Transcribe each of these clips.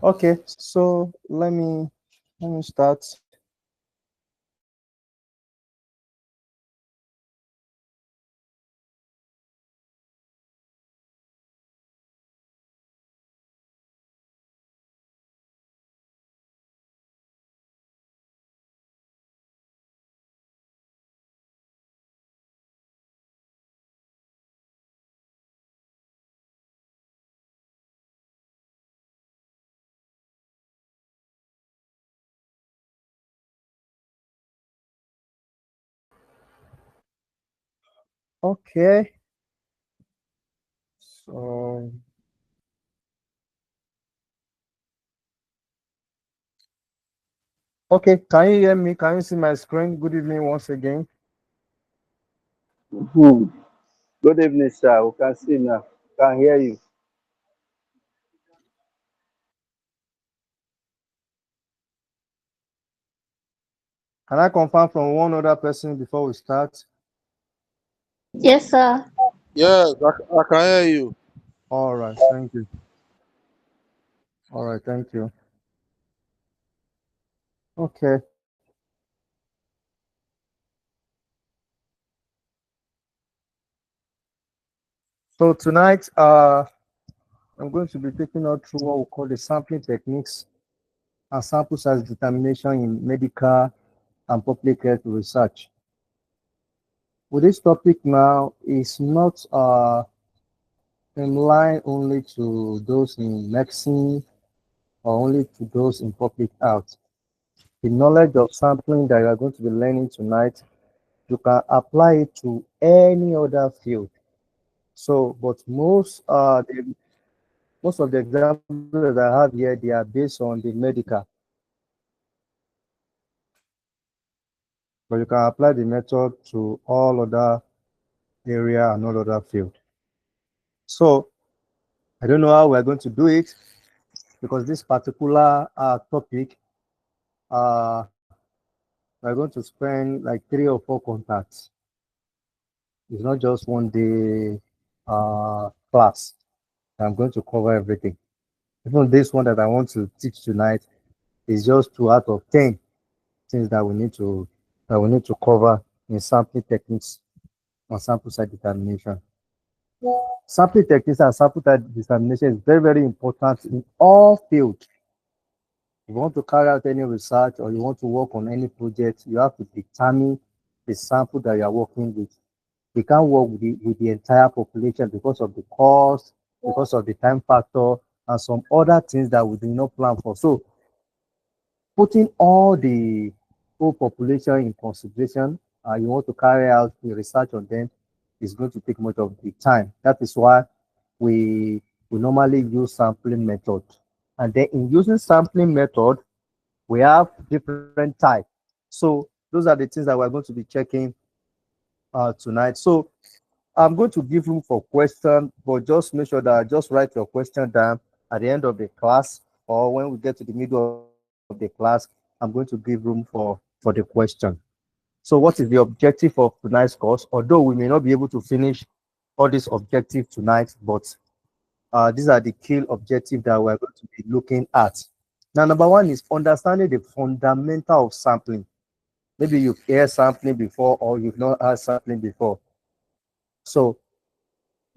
Okay, so let me start. Okay, so okay, can you hear me? Can you see my screen? Good evening once again. Hmm. Good evening, sir. We can see now. Can hear you. Can I confirm from one other person before we start? Yes, sir. Yes, I can hear you. All right, thank you. All right, thank you. Okay, so tonight, I'm going to be taking us through what we call the sampling techniques and sample size determination in medical and public health research. With this topic now is not in line only to those in medicine or only to those in public health. The knowledge of sampling that you are going to be learning tonight, you can apply it to any other field. So, but most of the examples that I have here, they are based on the medical, but you can apply the method to all other area and all other field. So, I don't know how we're going to do it because this particular topic, uh, we're going to spend like 3 or 4 contacts. It's not just one day class. I'm going to cover everything. Even this one that I want to teach tonight is just 2 out of 10 things that we need to cover in sampling techniques and sample size determination. Sampling techniques and sample size determination is very, very important in all fields. If you want to carry out any research or you want to work on any project, you have to determine the sample that you are working with. We can't work with the entire population because of the cost, because of the time factor, and some other things that we do not plan for. So putting all the whole population in consideration, you want to carry out the research on them is going to take much of the time. That is why we we normally use sampling method. And then in using sampling method, we have different types. So those are the things that we're going to be checking tonight. So I'm going to give room for question, but just make sure that just write your question down at the end of the class or when we get to the middle of the class. I'm going to give room for the question. So what is the objective of tonight's course? Although we may not be able to finish all these objectives tonight, but these are the key objectives that we're going to be looking at. Now, number one is understanding the fundamental of sampling. Maybe you've heard sampling before or you've not heard sampling before. So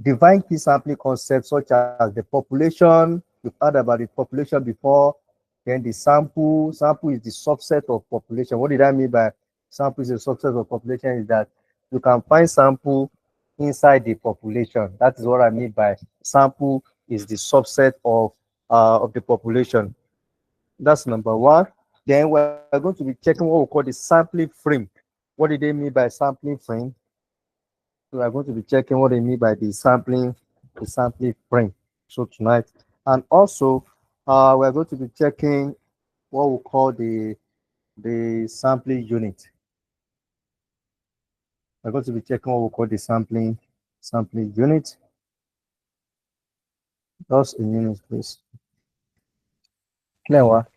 define key sampling concepts such as the population. You've heard about the population before. Then the sample. Sample is the subset of population. What did I mean by sample is a subset of population? Is that you can find sample inside the population. That is what I mean by sample is the subset of the population. That's number one. Then we're going to be checking what we call the sampling frame. What did they mean by sampling frame? So we're going to be checking what they mean by the sampling frame. So tonight, and also we're going to be checking what we call the sampling unit. We're going to be checking what we call the sampling unit. Just a minute, please. Clear.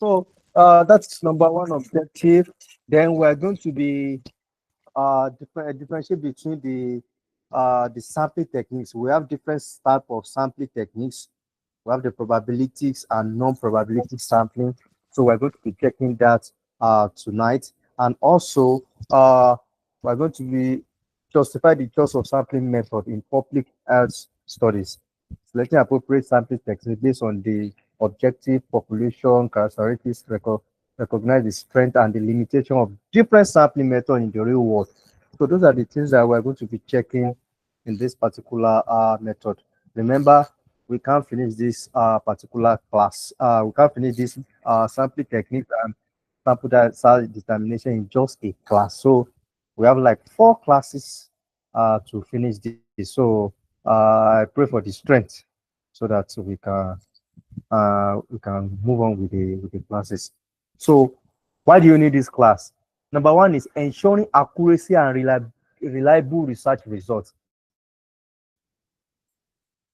So that's number one objective. Then we're going to be differentiate between the sampling techniques. We have different type of sampling techniques. We have the probabilities and non-probability sampling. So we're going to be checking that tonight. And also, we're going to be justify the choice of sampling method in public health studies, selecting appropriate sampling techniques based on the objective population characteristics, recognize the strength and the limitation of different sampling methods in the real world. So those are the things that we're going to be checking in this particular method. Remember, we can't finish this particular class. We can't finish this sampling technique and sample size determination in just a class. So we have like 4 classes to finish this. So I pray for the strength so that we can move on with the classes. So why do you need this class? Number one is ensuring accuracy and reliable research results.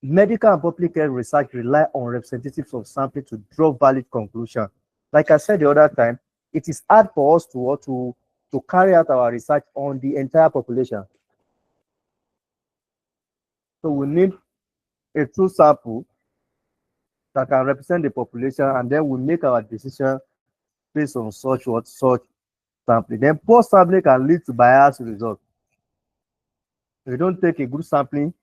Medical and public health research rely on representatives of sampling to draw valid conclusions. Like I said the other time, it is hard for us to carry out our research on the entire population. So we need a true sample that can represent the population, and then we make our decision based on such sampling. Then poor sampling can lead to biased results. If you don't take a good sampling,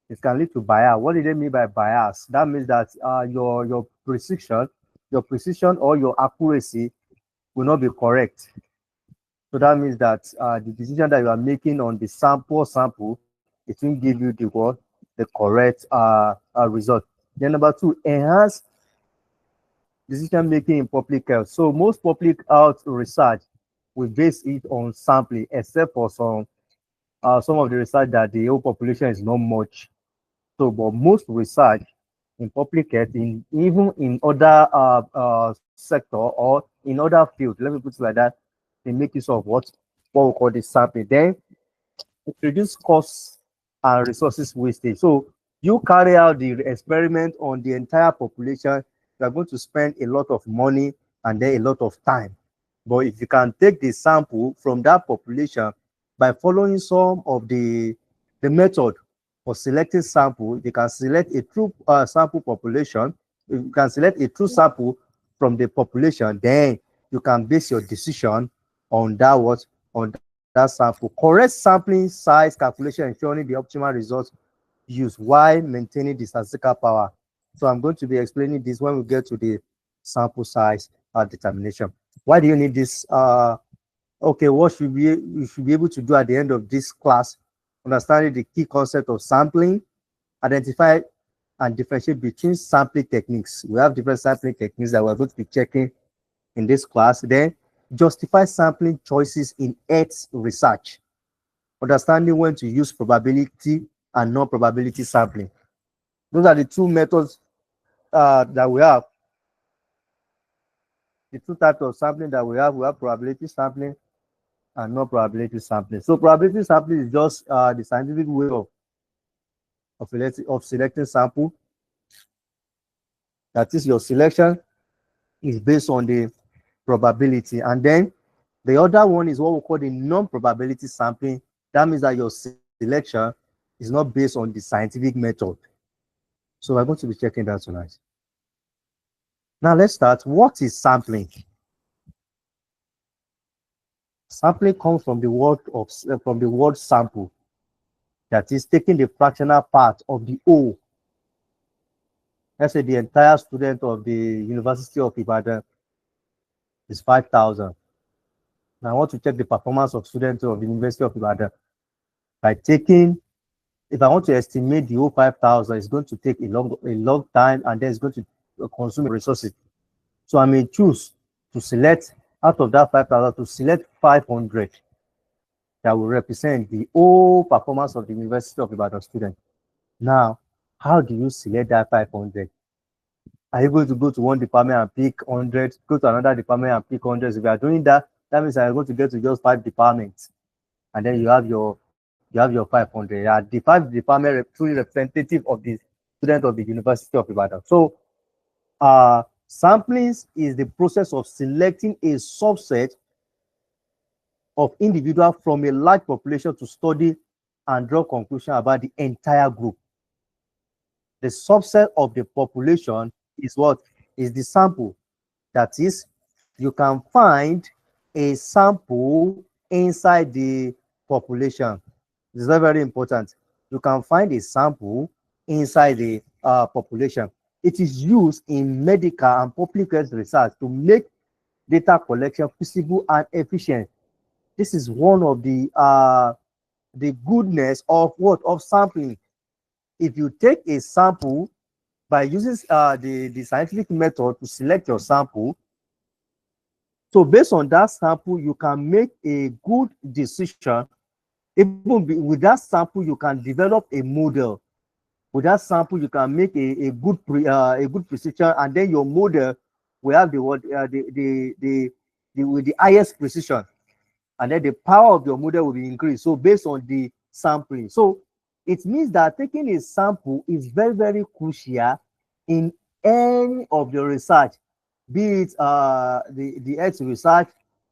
it can lead to bias. What do they mean by bias? That means that your precision or your accuracy will not be correct. So that means that the decision that you are making on the sample, it will give you the correct result. Then number 2, enhance decision making in public health. So most public health research will base it on sampling, except for some of the research that the whole population is not much. So, but most research in public health, even in other sector or in other fields, let me put it like that, they make use of what we call the sampling. Then it reduces costs and resources wastage. So you carry out the experiment on the entire population, you are going to spend a lot of money and then a lot of time. But if you can take the sample from that population by following some of the method for selecting sample, you can select a true sample population. You can select a true sample from the population, then you can base your decision on that sample. Correct sampling size calculation ensuring the optimal results used while maintaining the statistical power. So I'm going to be explaining this when we get to the sample size determination. Why do you need this? Okay, what you should be able to do at the end of this class? Understanding the key concept of sampling, identify and differentiate between sampling techniques. We have different sampling techniques that we're going to be checking in this class. Then justify sampling choices in health research. Understanding when to use probability and non-probability sampling. Those are the 2 methods that we have. The 2 types of sampling that we have probability sampling and non-probability sampling. So probability sampling is just the scientific way of selecting sample. That is, your selection is based on the probability. And then the other one is what we call the non-probability sampling. That means that your selection is not based on the scientific method. So we're going to be checking that tonight. Now let's start. What is sampling? Sampling comes from the word sample. That is taking the fractional part of the whole. Let's say the entire student of the University of Ibadan is 5,000. Now I want to check the performance of students of the University of Ibadan by taking, if I want to estimate the whole 5,000, it's going to take a long time, and then it's going to consume resources. So I may choose to select out of that 5,000 to select 500 that will represent the whole performance of the University of Ibadan student. Now, how do you select that 500? Are you going to go to one department and pick 100, go to another department and pick 100? If you are doing that, that means I'm going to get to just 5 departments, and then you have your 500. The 5 department truly representative of the student of the University of Ibadan. So Sampling is the process of selecting a subset of individuals from a large population to study and draw conclusions about the entire group. The subset of the population is what? Is the sample. That is, you can find a sample inside the population. This is very, very important. You can find a sample inside the population. It is used in medical and public health research to make data collection feasible and efficient. This is one of the goodness of what? Of sampling. If you take a sample by using the scientific method to select your sample, so based on that sample, you can make a good decision. Even with that sample, you can develop a model. With that sample, you can make a good precision, and then your model will have with the highest precision, and then the power of your model will be increased. So based on the sampling, so it means that taking a sample is very, very crucial in any of your research, be it the health research,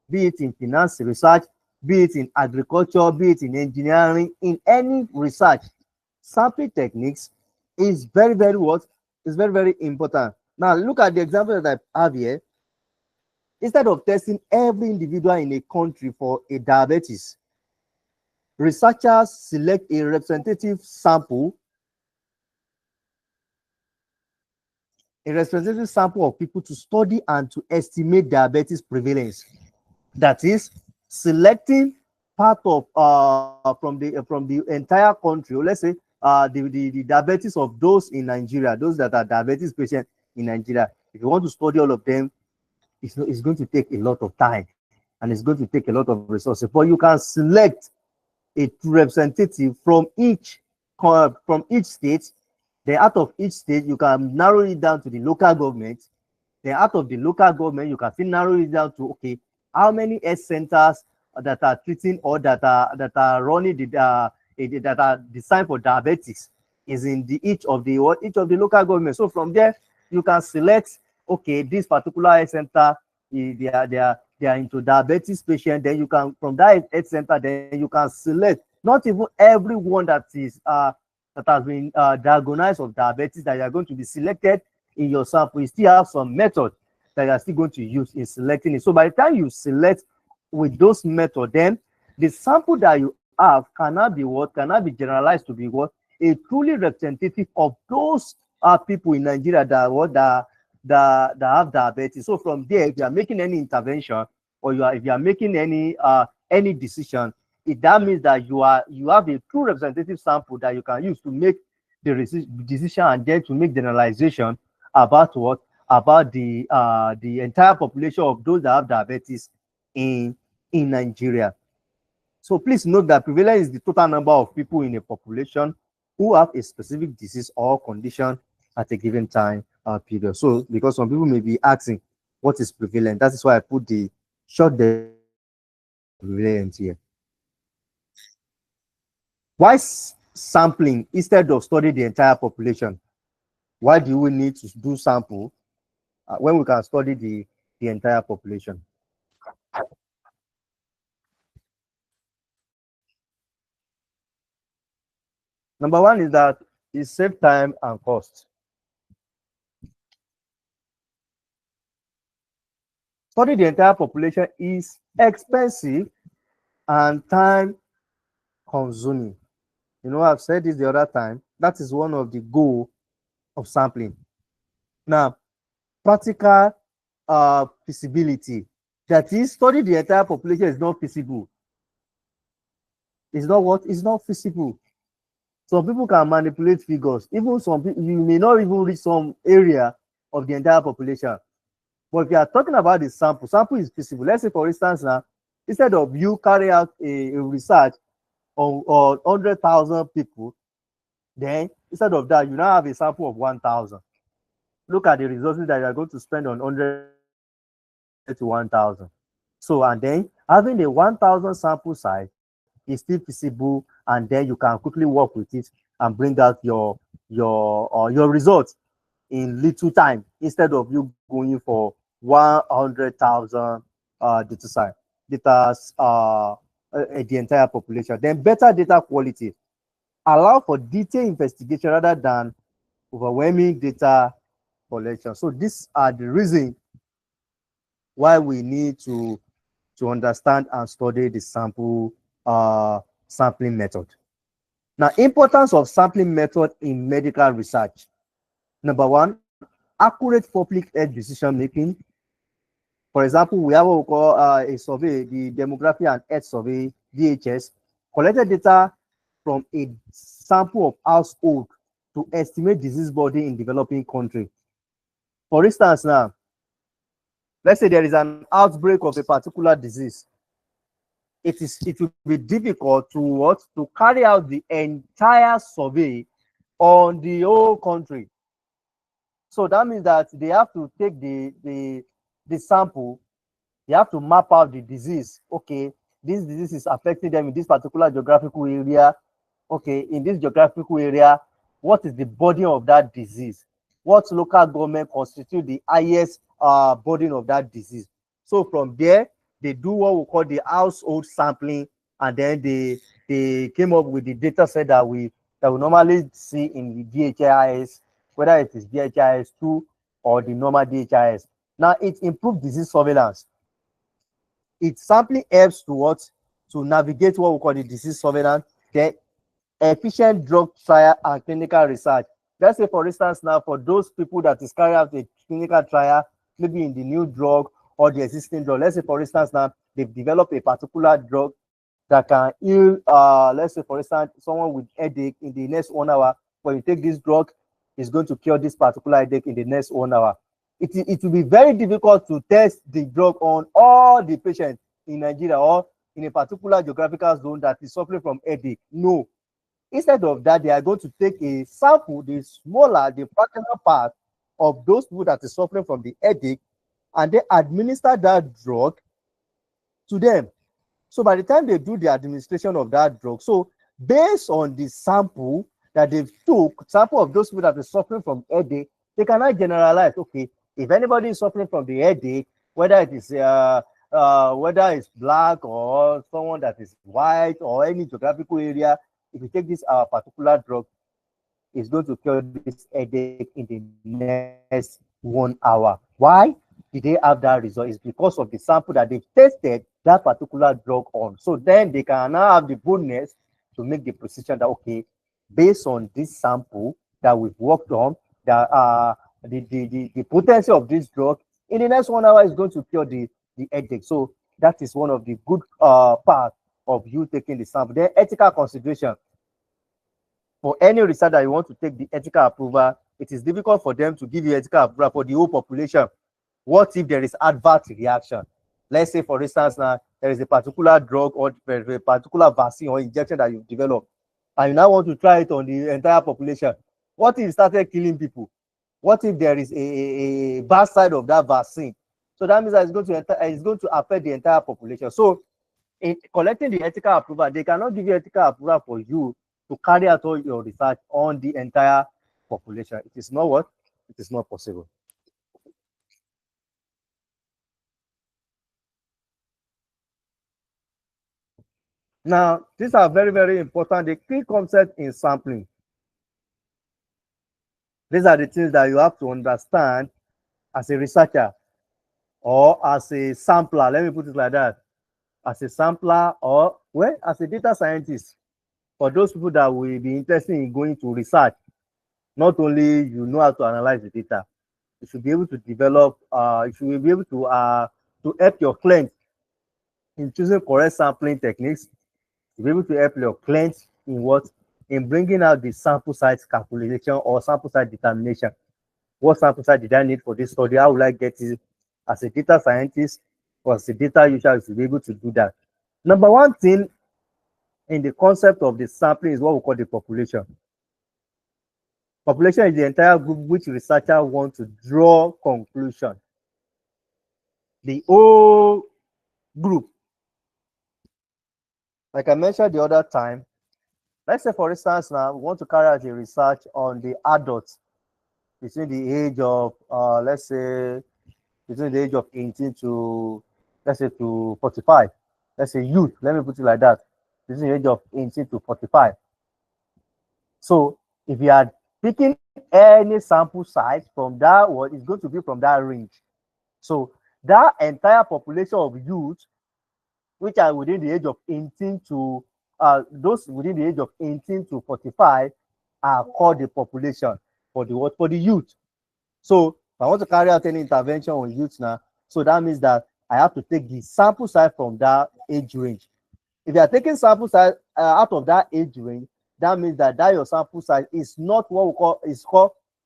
be it in finance research, be it in agriculture, be it in engineering, in any research. Sampling techniques is very, very what? Is very, very important. Now look at the example that I have here. Instead of testing every individual in a country for a diabetes, researchers select a representative sample of people to study and to estimate diabetes prevalence. That is, selecting part of from the entire country, or let's say the diabetes of those in Nigeria, those that are diabetes patients in Nigeria. If you want to study all of them, it's going to take a lot of time, and it's going to take a lot of resources. But you can select a representative from each state. Then out of each state, you can narrow it down to the local government. Then out of the local government, you can still narrow it down to, okay, how many health centers that are treating or that are running that are designed for diabetes is in each of the local governments. So from there, you can select, okay, this particular health center, they are into diabetes patient. Then you can, from that health center, then you can select not even everyone that has been diagnosed of diabetes that you are going to be selected in your sample. You still have some method that you are still going to use in selecting it. So by the time you select with those methods, then the sample that you have cannot be generalized to be what? A truly representative of those people in Nigeria that have diabetes. So from there, if you are making any intervention, or if you are making any decision, that means that you have a true representative sample that you can use to make the decision, and then to make generalization about what? About the entire population of those that have diabetes in Nigeria. So please note that prevalence is the total number of people in a population who have a specific disease or condition at a given time period. So because some people may be asking, what is prevalent? That is why I put the short prevalence here. Why sampling instead of studying the entire population? Why do we need to do sample when we can study the entire population? Number one is that it saves time and cost. Studying the entire population is expensive and time consuming. You know, I've said this the other time. That is one of the goals of sampling. Now, practical feasibility. That is, study the entire population is not feasible. It's not what? It's not feasible. Some people can manipulate figures. Even some people, you may not even reach some area of the entire population. But if you are talking about the sample is feasible. Let's say, for instance, now, instead of you carry out a research on 100,000 people, then instead of that, you now have a sample of 1,000. Look at the resources that you are going to spend on 100 to 1,000. So, and then having a 1,000 sample size is still feasible, and then you can quickly work with it and bring out your results. in little time instead of you going for 100,000 data the entire population. Then better data quality allow for detailed investigation rather than overwhelming data collection. So these are the reasons why we need to understand and study the sampling method. Now, importance of sampling method in medical research. Number one, accurate public health decision making. For example, we have what we call a survey, the Demography and Health Survey, DHS, collected data from a sample of household to estimate disease burden in developing country. For instance, now, let's say there is an outbreak of a particular disease. It will be difficult to carry out the entire survey on the whole country. So that means that they have to take the sample, they have to map out the disease. Okay, this disease is affecting them in this particular geographical area. Okay, in this geographical area, what is the burden of that disease? What local government constitute the highest burden of that disease? So from there, they do what we call the household sampling, and then they came up with the data set that we normally see in the DHIS, whether it is DHIS 2 or the normal DHIS. Now, it improved disease surveillance. It sampling helps to navigate what we call the disease surveillance, then efficient drug trial and clinical research. Let's say, for instance, now for those people that is carrying out a clinical trial, maybe in the new drug or the existing drug. Let's say, for instance, now they've developed a particular drug that can heal, let's say, for instance, someone with headache in the next 1 hour. When you take this drug, it's going to cure this particular headache in the next 1 hour. It will be very difficult to test the drug on all the patients in Nigeria or in a particular geographical zone that is suffering from headache. No. Instead of that, they are going to take a sample, the smaller, the fractional part of those people that is suffering from the headache, and they administer that drug to them. So by the time they do the administration of that drug, so based on the sample that they've took, sample of those people that are suffering from headache, they cannot generalize. Okay, if anybody is suffering from the headache, whether it is whether it's black or someone that is white or any geographical area, if you take this particular drug, it's going to cure this headache in the next 1 hour. Why did they have that result? It's because of the sample that they've tested that particular drug on. So then they can now have the boldness to make the precision that, okay, based on this sample that we've worked on, that the potency of this drug in the next 1 hour is going to cure the headache. So that is one of the good parts of you taking the sample. Then ethical consideration. For any research that you want to take the ethical approval, it is difficult for them to give you ethical approval for the whole population. What if there is adverse reaction? Let's say, for instance, now there is a particular drug or a particular vaccine or injection that you've developed, and you now want to try it on the entire population. What if it started killing people? What if there is a bad side of that vaccine? So that means that it's going to affect the entire population. So in collecting the ethical approval, they cannot give you ethical approval for you to carry out all your research on the entire population. It is not what? It is not possible. Now, these are very, very important. The key concept in sampling. These are the things that you have to understand as a researcher or as a sampler. Let me put it like that. As a sampler or, well, as a data scientist. For those people that will be interested in going to research, not only you know how to analyze the data, you should be able to develop, you should be able to help your clients in choosing correct sampling techniques. You'll be able to help your clients in what? In bringing out the sample size calculation or sample size determination. What sample size did I need for this study? How will I get it as a data scientist or as a data user to be able to do that? Number one thing in the concept of the sampling is what we call the population. Population is the entire group which researchers want to draw conclusion. The whole group. Like I mentioned the other time, let's say, for instance, now we want to carry out a research on the adults. between the age of, let's say, between the age of 18 to, let's say, to 45. Let's say youth, let me put it like that, between the age of 18 to 45. So if you are picking any sample size from that one, it's going to be from that range. So that entire population of youth, which are within the age of 18 to, those within the age of 18 to 45 are called the population for the what? For the youth. So if I want to carry out any intervention on youth now, so that means that I have to take the sample size from that age range. If you are taking sample size out of that age range, that means that your sample size is not what we call,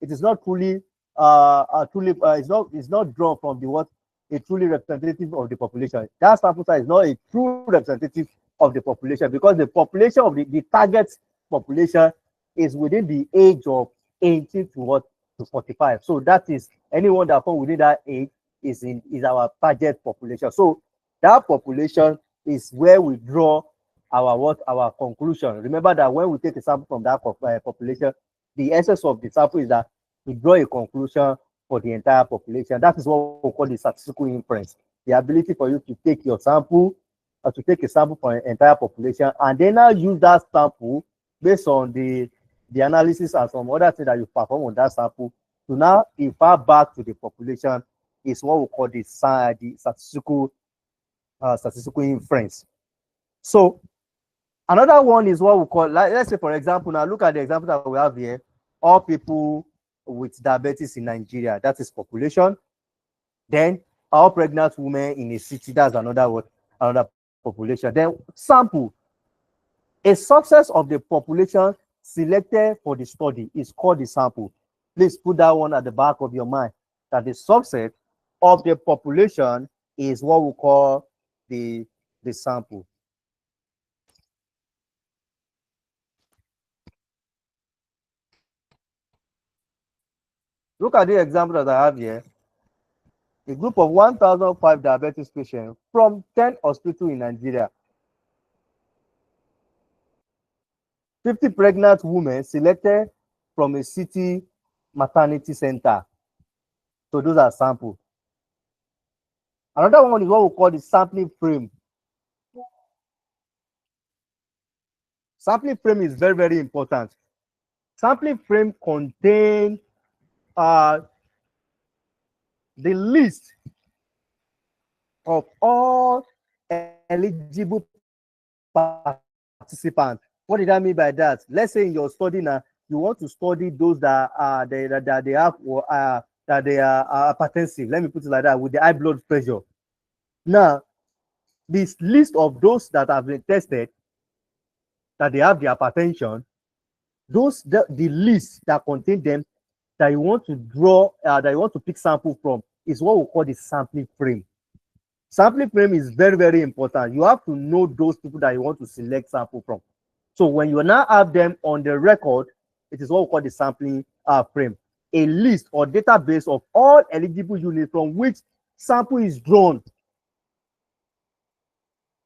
it is not truly it's not drawn from the what, a truly representative of the population. That sample size is not a true representative of the population, because the population of the target population is within the age of 18 to what, to 45. So that is anyone that falls within that age is our target population. So that population is where we draw our conclusion. Remember that when we take a sample from that population, the essence of the sample is that we draw a conclusion for the entire population. That is what we call the statistical inference. The ability for you to take your sample, or to take a sample for an entire population, and then now use that sample based on the analysis and some other things that you perform on that sample to now infer back to the population, is what we call the statistical inference. So another one is what we call, like, let's say for example, now look at the example that we have here, all people with diabetes in Nigeria, that is population. Then all pregnant women in a city, that's another population. Then sample, a subset of the population selected for the study is called the sample. Please put that one at the back of your mind, that the subset of the population is what we call the sample. Look at the example that I have here. A group of 1,005 diabetes patients from 10 hospitals in Nigeria. 50 pregnant women selected from a city maternity center. So those are samples. Another one is what we call the sampling frame. Sampling frame is very, very important. Sampling frame contains the list of all eligible participants. What did I mean by that? Let's say in your study now, you want to study those that they have that they are hypertensive. Let me put it like that, with the high blood pressure. Now, this list of those that have been tested, that they have the hypertension, the list that contain them, that you want to draw, that you want to pick sample from, is what we call the sampling frame. Sampling frame is very, very important. You have to know those people that you want to select sample from. So when you now have them on the record, it is what we call the sampling frame. A list or database of all eligible units from which sample is drawn.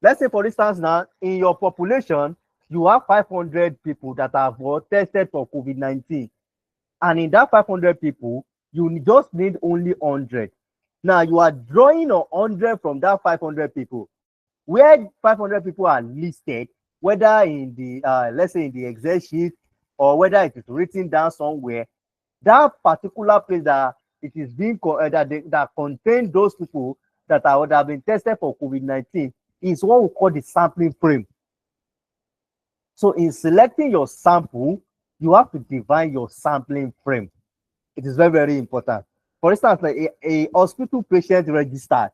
Let's say, for instance, now in your population, you have 500 people that have tested for COVID-19. And in that 500 people, you just need only 100. Now you are drawing 100 from that 500 people, where 500 people are listed, whether in the, let's say in the Excel sheet, or whether it is written down somewhere. That particular place that it is being that contain those people that have been tested for COVID-19 is what we call the sampling frame. So in selecting your sample, you have to define your sampling frame. It is very, very important. For instance, like a hospital patient register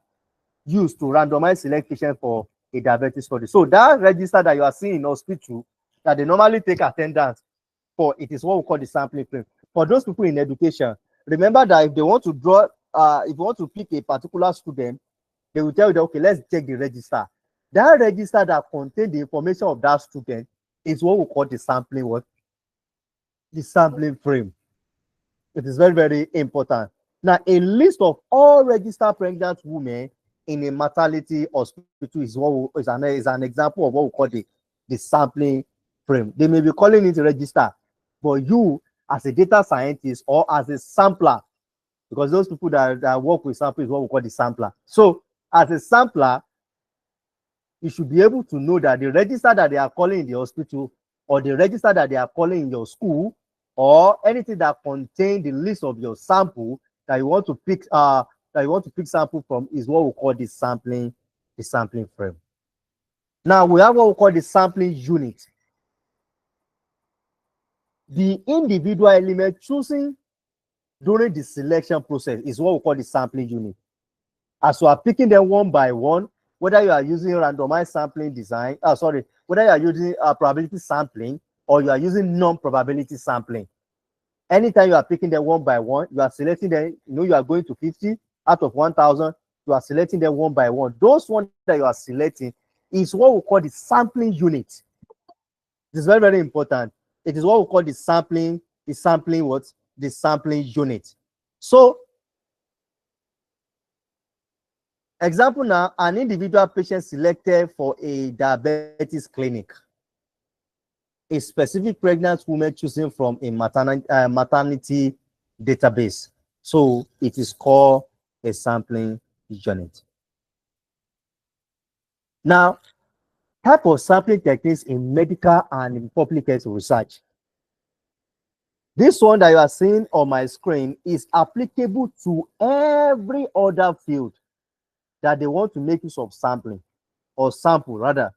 used to randomize select patients for a diabetes study. So that register that you are seeing in hospital, that they normally take attendance for, it is what we call the sampling frame. For those people in education, remember that if they want to draw, if you want to pick a particular student, they will tell you that, okay, let's check the register. That register that contains the information of that student is what we call the sampling what? The sampling frame. It is very, very important. Now, a list of all registered pregnant women in a maternity hospital is what is an example of what we call the sampling frame. They may be calling it a register, but you, as a data scientist or as a sampler, because those people that work with samples is what we call the sampler. So as a sampler, you should be able to know that the register that they are calling in the hospital or the register that they are calling in your school or anything that contains the list of your sample that you want to pick sample from is what we call the sampling frame. Now we have what we call the sampling unit. The individual element choosing during the selection process is what we call the sampling unit. As you are picking them one by one, whether you are using randomized sampling design, whether you are using probability sampling or you are using non-probability sampling. Anytime you are picking them one by one, you are selecting them, you are going to 50 out of 1,000, you are selecting them one by one. Those ones that you are selecting is what we call the sampling unit. This is very, very important. It is what we call the sampling unit. So, example now, an individual patient selected for a diabetes clinic. A specific pregnant woman choosing from a maternity database. So it is called a sampling unit. Now, type of sampling techniques in medical and in public health research. This one that you are seeing on my screen is applicable to every other field that they want to make use of sampling or sample rather.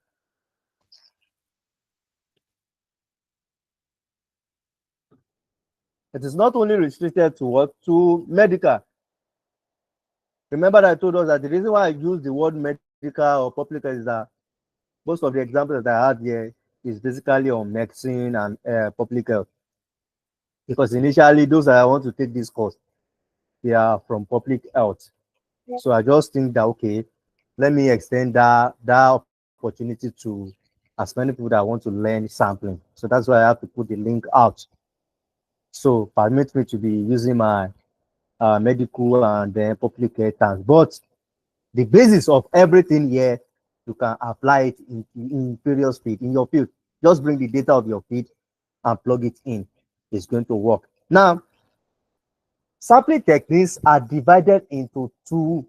It is not only restricted to medical. Remember that I told us that the reason why I use the word medical or public is that most of the examples that I had here is basically on medicine and public health. Because initially, those that I want to take this course, they are from public health. So I just think that, okay, let me extend that opportunity to as many people that want to learn sampling. So that's why I have to put the link out. So permit me to be using my medical and then public health terms. But the basis of everything here, you can apply it in various field, in your field. Just bring the data of your field and plug it in. It's going to work. Now, sampling techniques are divided into two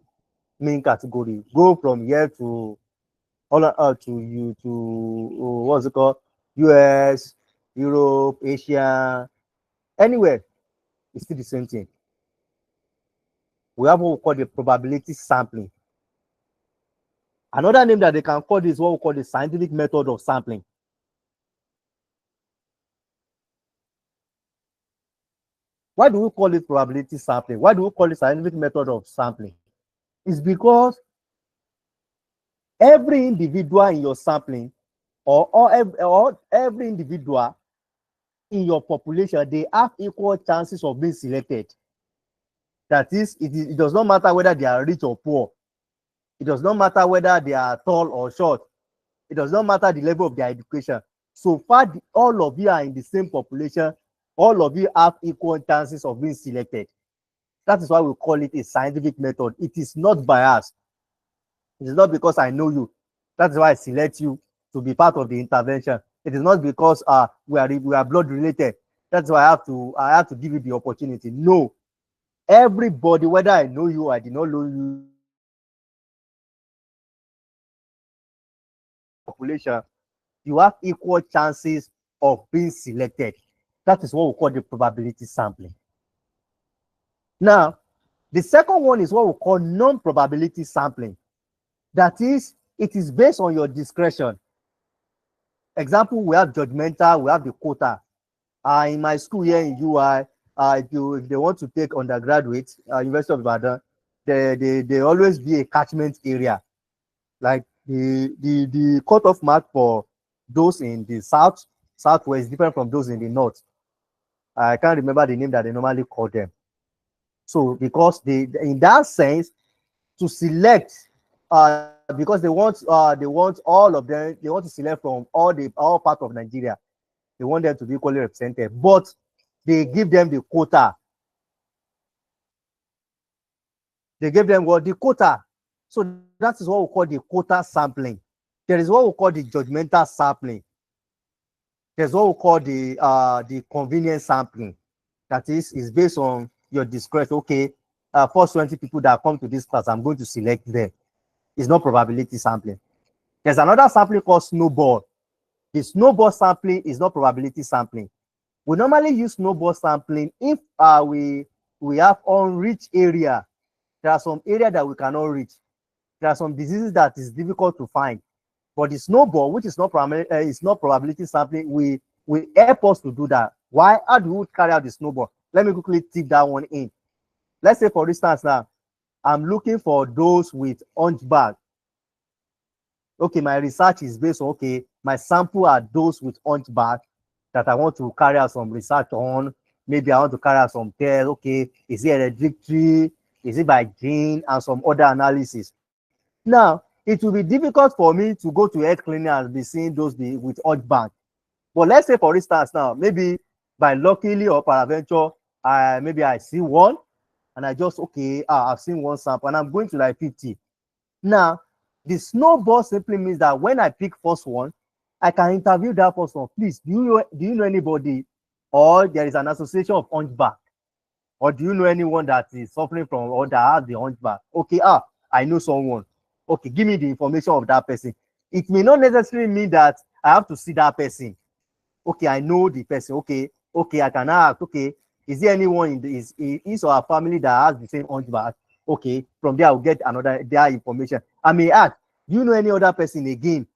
main categories. Go from here to what's it called? US, Europe, Asia, anywhere. It's still the same thing. We have what we call the probability sampling. Another name that they can call this is what we call the scientific method of sampling. Why do we call it probability sampling? Why do we call it scientific method of sampling? It's because every individual in your sampling or every individual in your population, they have equal chances of being selected. That is, it does not matter whether they are rich or poor. It does not matter whether they are tall or short. It does not matter the level of their education. So far, all of you are in the same population. All of you have equal chances of being selected. That is why we call it a scientific method. It is not biased. It is not because I know you. That is why I select you to be part of the intervention. It is not because we are blood related. That's why I have to give you the opportunity. No. Everybody, whether I know you or I did not know you, population, you have equal chances of being selected. That is what we call the probability sampling. Now, the second one is what we call non-probability sampling. That is, it is based on your discretion. Example, we have judgmental, we have the quota. In my school here in UI, if they want to take undergraduates, University of Ibadan, they always be a catchment area. Like the cutoff mark for those in the southwest different from those in the north. I can't remember the name that they normally call them. So because in that sense, to select, because they want all of them, they want to select from all parts of Nigeria. They want them to be equally represented, but they give them the quota. They give them what? The quota. So that is what we call the quota sampling. There is what we call the judgmental sampling. There's what we call the convenience sampling. That is based on your discretion. Okay, first 20 people that come to this class, I'm going to select them. It's not probability sampling. There's another sampling called snowball. The snowball sampling is not probability sampling. We normally use snowball sampling if we have unreached area. There are some area that we cannot reach. There are some diseases that is difficult to find. But the snowball, which is not probability sampling, we help us to do that. Why? How do we carry out the snowball? Let me quickly tip that one in. Let's say, for instance, now I'm looking for those with hunchback. Okay, my research is based on, okay, my sample are those with hunchback that I want to carry out some research on. Maybe I want to carry out some tests. Okay, is it hereditary? Is it by gene? And some other analysis. Now, it will be difficult for me to go to health clinic and be seeing those with hunchback. But let's say, for instance, now, maybe by luckily or peradventure, maybe I see one, and I just, okay, I've seen one sample, and I'm going to like 50. Now, the snowball simply means that when I pick first one, I can interview that person. Please, do you know anybody, or there is an association of hunchback, or do you know anyone that is suffering from or that has the hunchback? Okay, I know someone. Okay, give me the information of that person. It may not necessarily mean that I have to see that person. Okay, I know the person. Okay, I can ask. Okay, is there anyone in his or her family that has the same hunchback? Okay, from there I'll get their information. I may ask, do you know any other person again?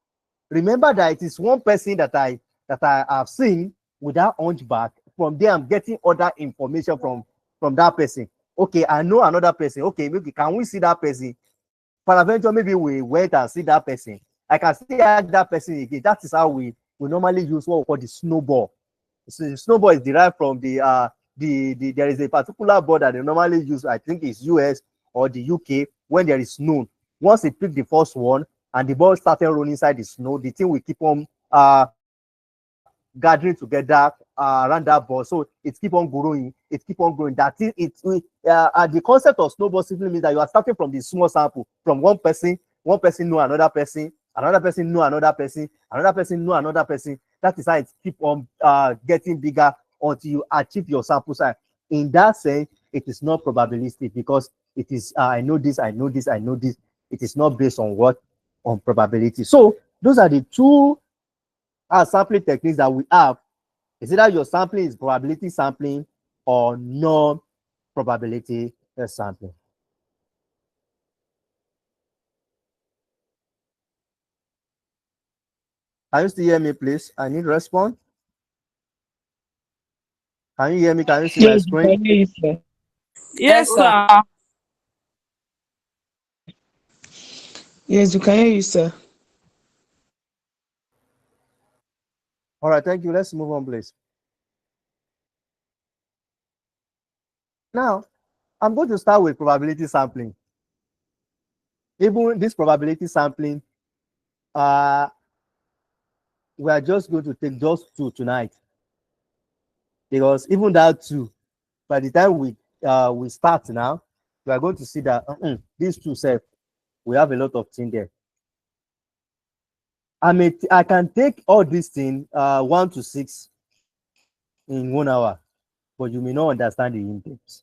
Remember that it is one person that I have seen with that hunchback. From there, I'm getting other information from that person. Okay, I know another person. Okay, maybe can we see that person? Peradventure, maybe we wait and see that person. I can still add that person again. That is how we normally use what we call the snowball. So the snowball is derived from there is a particular board that they normally use. I think it's US or the UK. When there is snow, once they pick the first one and the ball started running inside the snow, the thing will keep on gathering together around that ball. So it keep on growing. That is the concept of snowball simply means that you are starting from the small sample, from one person know another person, another person know another person, another person know another person. That is how it keep on getting bigger until you achieve your sample size. In that sense, it is not probabilistic because it is I know this. It is not based on what? On probability. So those are the two sampling techniques that we have. Is either your sampling is probability sampling or non-probability sampling. Can you still hear me, please? I need response. Can you hear me? Can you see my screen? Yes, sir. Yes, we can hear you, sir. All right, thank you. Let's move on, please. Now, I'm going to start with probability sampling. Even this probability sampling, we are just going to take just two tonight. Because even that two, by the time we start now, we are going to see that these two self, we have a lot of things there. I can take all these things 1 to 6 in 1 hour, but you may not understand the in-depth.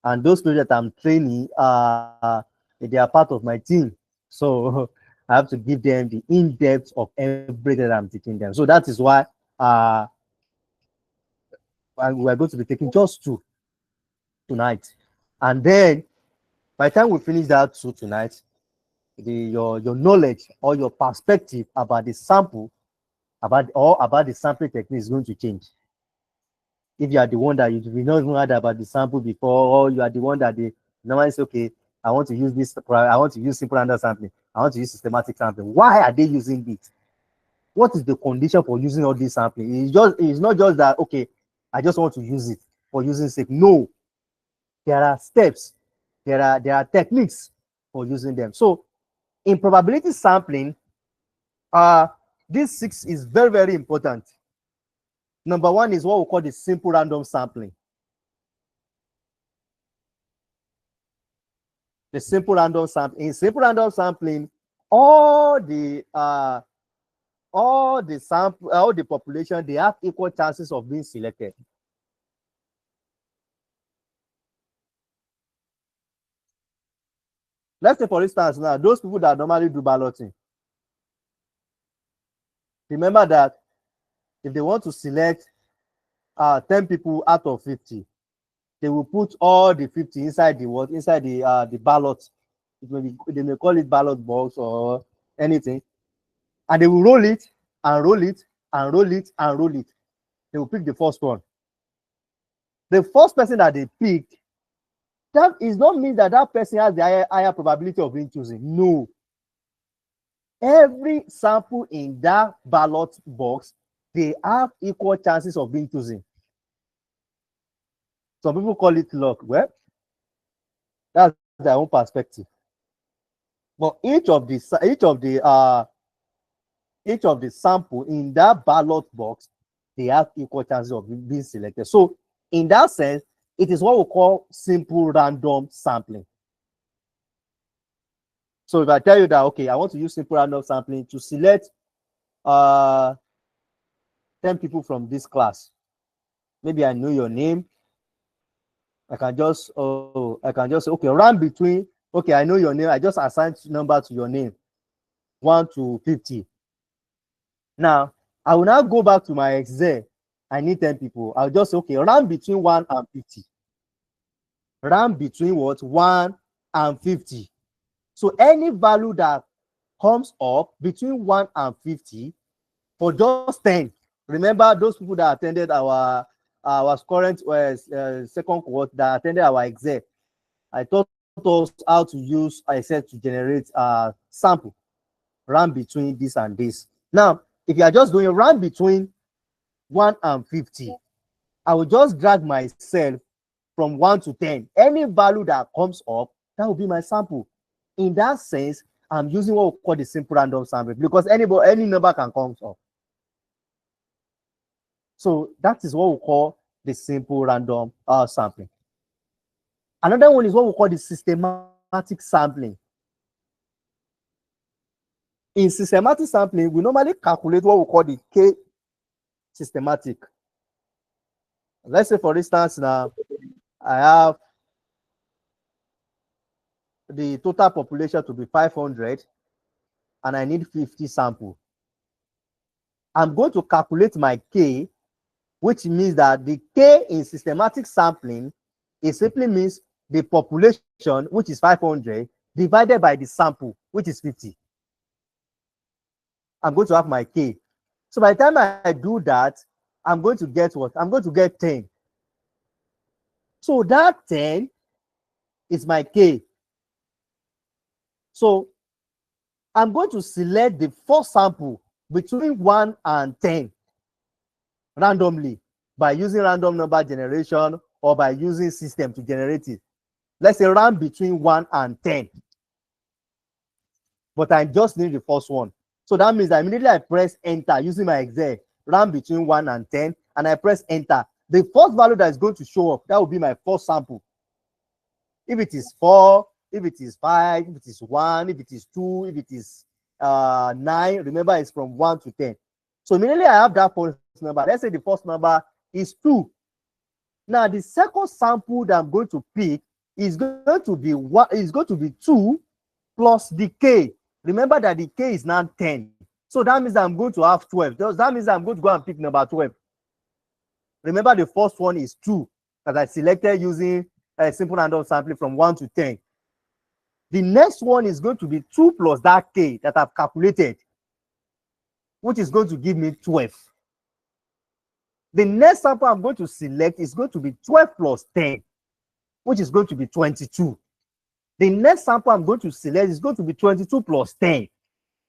And those people that I'm training, they are part of my team. So I have to give them the in-depth of everything that I'm teaching them. So that is why we are going to be taking just 2 tonight. And then by the time we finish that 2 tonight, your knowledge or your perspective about the sample, about the sampling technique is going to change. If you are the one that you not even heard about the sample before, or you are the one that they normally say, okay, I want to use this, I want to use simple random sampling, I want to use systematic sampling. Why are they using it? What is the condition for using all this sampling? It's not just that, okay, I just want to use it for using sake. No, there are steps, there are techniques for using them. So in probability sampling, this 6 is very, very important. Number 1 is what we call the simple random sampling. The simple random sampling. In simple random sampling, all the population, they have equal chances of being selected. let's say for instance now, those people that normally do balloting, remember that if they want to select 10 people out of 50, they will put all the 50 inside the what? Inside the ballot. They may call it ballot box or anything. And they will roll it and roll it and roll it and roll it. They will pick the first one. The first person that they picked, that is not mean that that person has the higher probability of being chosen. No. Every sample in that ballot box, they have equal chances of being chosen. Some people call it luck. Well, that's their own perspective. But each of the sample in that ballot box, they have equal chances of being selected. So in that sense, it is what we call simple random sampling. So if I tell you that, okay, I want to use simple random sampling to select 10 people from this class, maybe I know your name. I can just say, okay, run between, okay, I know your name. I just assign number to your name, 1 to 50. Now, I will now go back to my Excel. I need 10 people. I'll just say, okay, run between 1 and 50. Run between what? 1 and 50. So any value that comes up between 1 and 50 for just 10. Remember those people that attended our current second cohort that attended our exam. I taught us how to use Excel to generate a sample. Run between this and this. Now, if you are just doing run between 1 and 50, I will just drag myself from 1 to 10. Any value that comes up, that will be my sample. In that sense, I'm using what we call the simple random sampling because any number can come up. So that is what we call the simple random sampling. Another one is what we call the systematic sampling. In systematic sampling, we normally calculate what we call the K systematic. Let's say, for instance, now I have the total population to be 500 and I need 50 samples. I'm going to calculate my K, which means that the K in systematic sampling, it simply means the population, which is 500, divided by the sample, which is 50. I'm going to have my K. So by the time I do that, I'm going to get what? I'm going to get 10. So that 10 is my K. So I'm going to select the first sample between 1 and 10 randomly by using random number generation or by using system to generate it. Let's say run between 1 and 10. But I just need the first one. So that means that immediately I press enter using my Excel, run between 1 and 10, and I press enter. The first value that is going to show up, that will be my first sample. If it is 4, if it is 5, if it is 1, if it is 2, if it is 9, remember it's from 1 to 10. So immediately I have that first number. Let's say the first number is 2. Now the second sample that I'm going to pick is going to be 2 plus the K. Remember that the K is now 10. So that means I'm going to have 12. That means I'm going to go and pick number 12. Remember the first one is 2 that I selected using a simple random sampling from 1 to 10. The next one is going to be 2 plus that K that I've calculated, which is going to give me 12. The next sample I'm going to select is going to be 12 plus 10, which is going to be 22. The next sample I'm going to select is going to be 22 plus 10,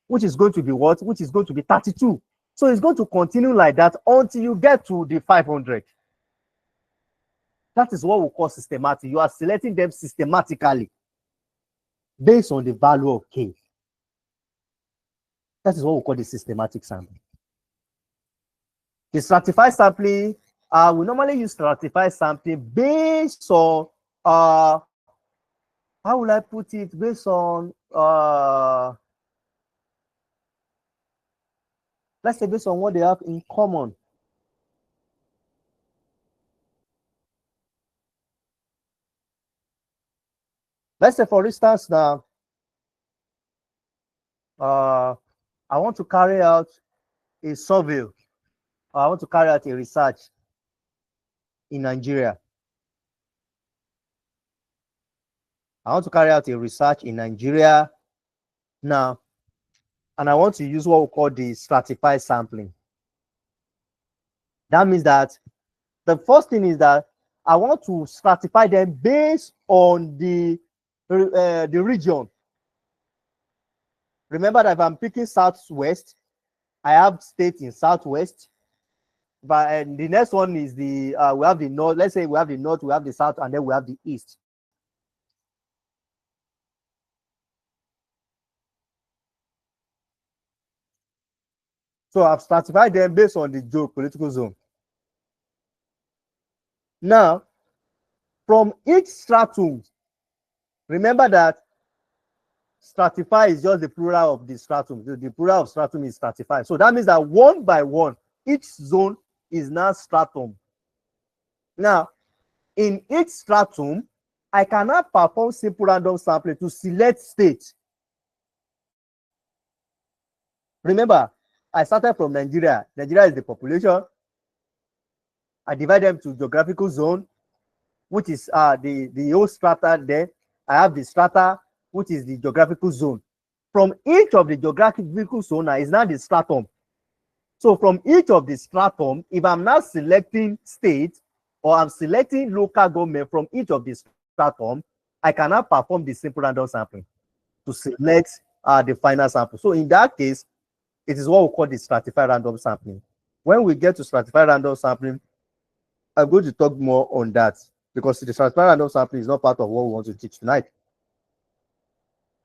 which is going to be what? Which is going to be 32. So it's going to continue like that until you get to the 500. That is what we call systematic. You are selecting them systematically based on the value of K. That is what we call the systematic sampling. The stratified sampling, we normally use stratified sampling based on, how will I put it? Based on, let's say based on what they have in common. Let's say, for instance, now, I want to carry out a survey. I want to carry out a research in Nigeria. I want to carry out a research in Nigeria now, and I want to use what we call the stratified sampling. That means that the first thing is that I want to stratify them based on the region. Remember that if I'm picking Southwest, I have states in Southwest. But the next one is the we have the North. Let's say we have the North, we have the South, and then we have the East. So I've stratified them based on the geopolitical zone. Now, from each stratum, remember that stratify is just the plural of the stratum. The plural of stratum is stratify. So that means that one by one, each zone is now stratum. Now, in each stratum, I cannot perform simple random sampling to select states. Remember, I started from Nigeria. Nigeria is the population. I divide them to geographical zone, which is the whole strata there. I have the strata, which is the geographical zone. From each of the geographical zone is now the stratum. So from each of the stratum, if I'm now selecting states or I'm selecting local government from each of the stratum, I cannot perform the simple random sampling to select the final sample. So in that case, it is what we call the stratified random sampling. When we get to stratified random sampling, I'm going to talk more on that because the stratified random sampling is not part of what we want to teach tonight.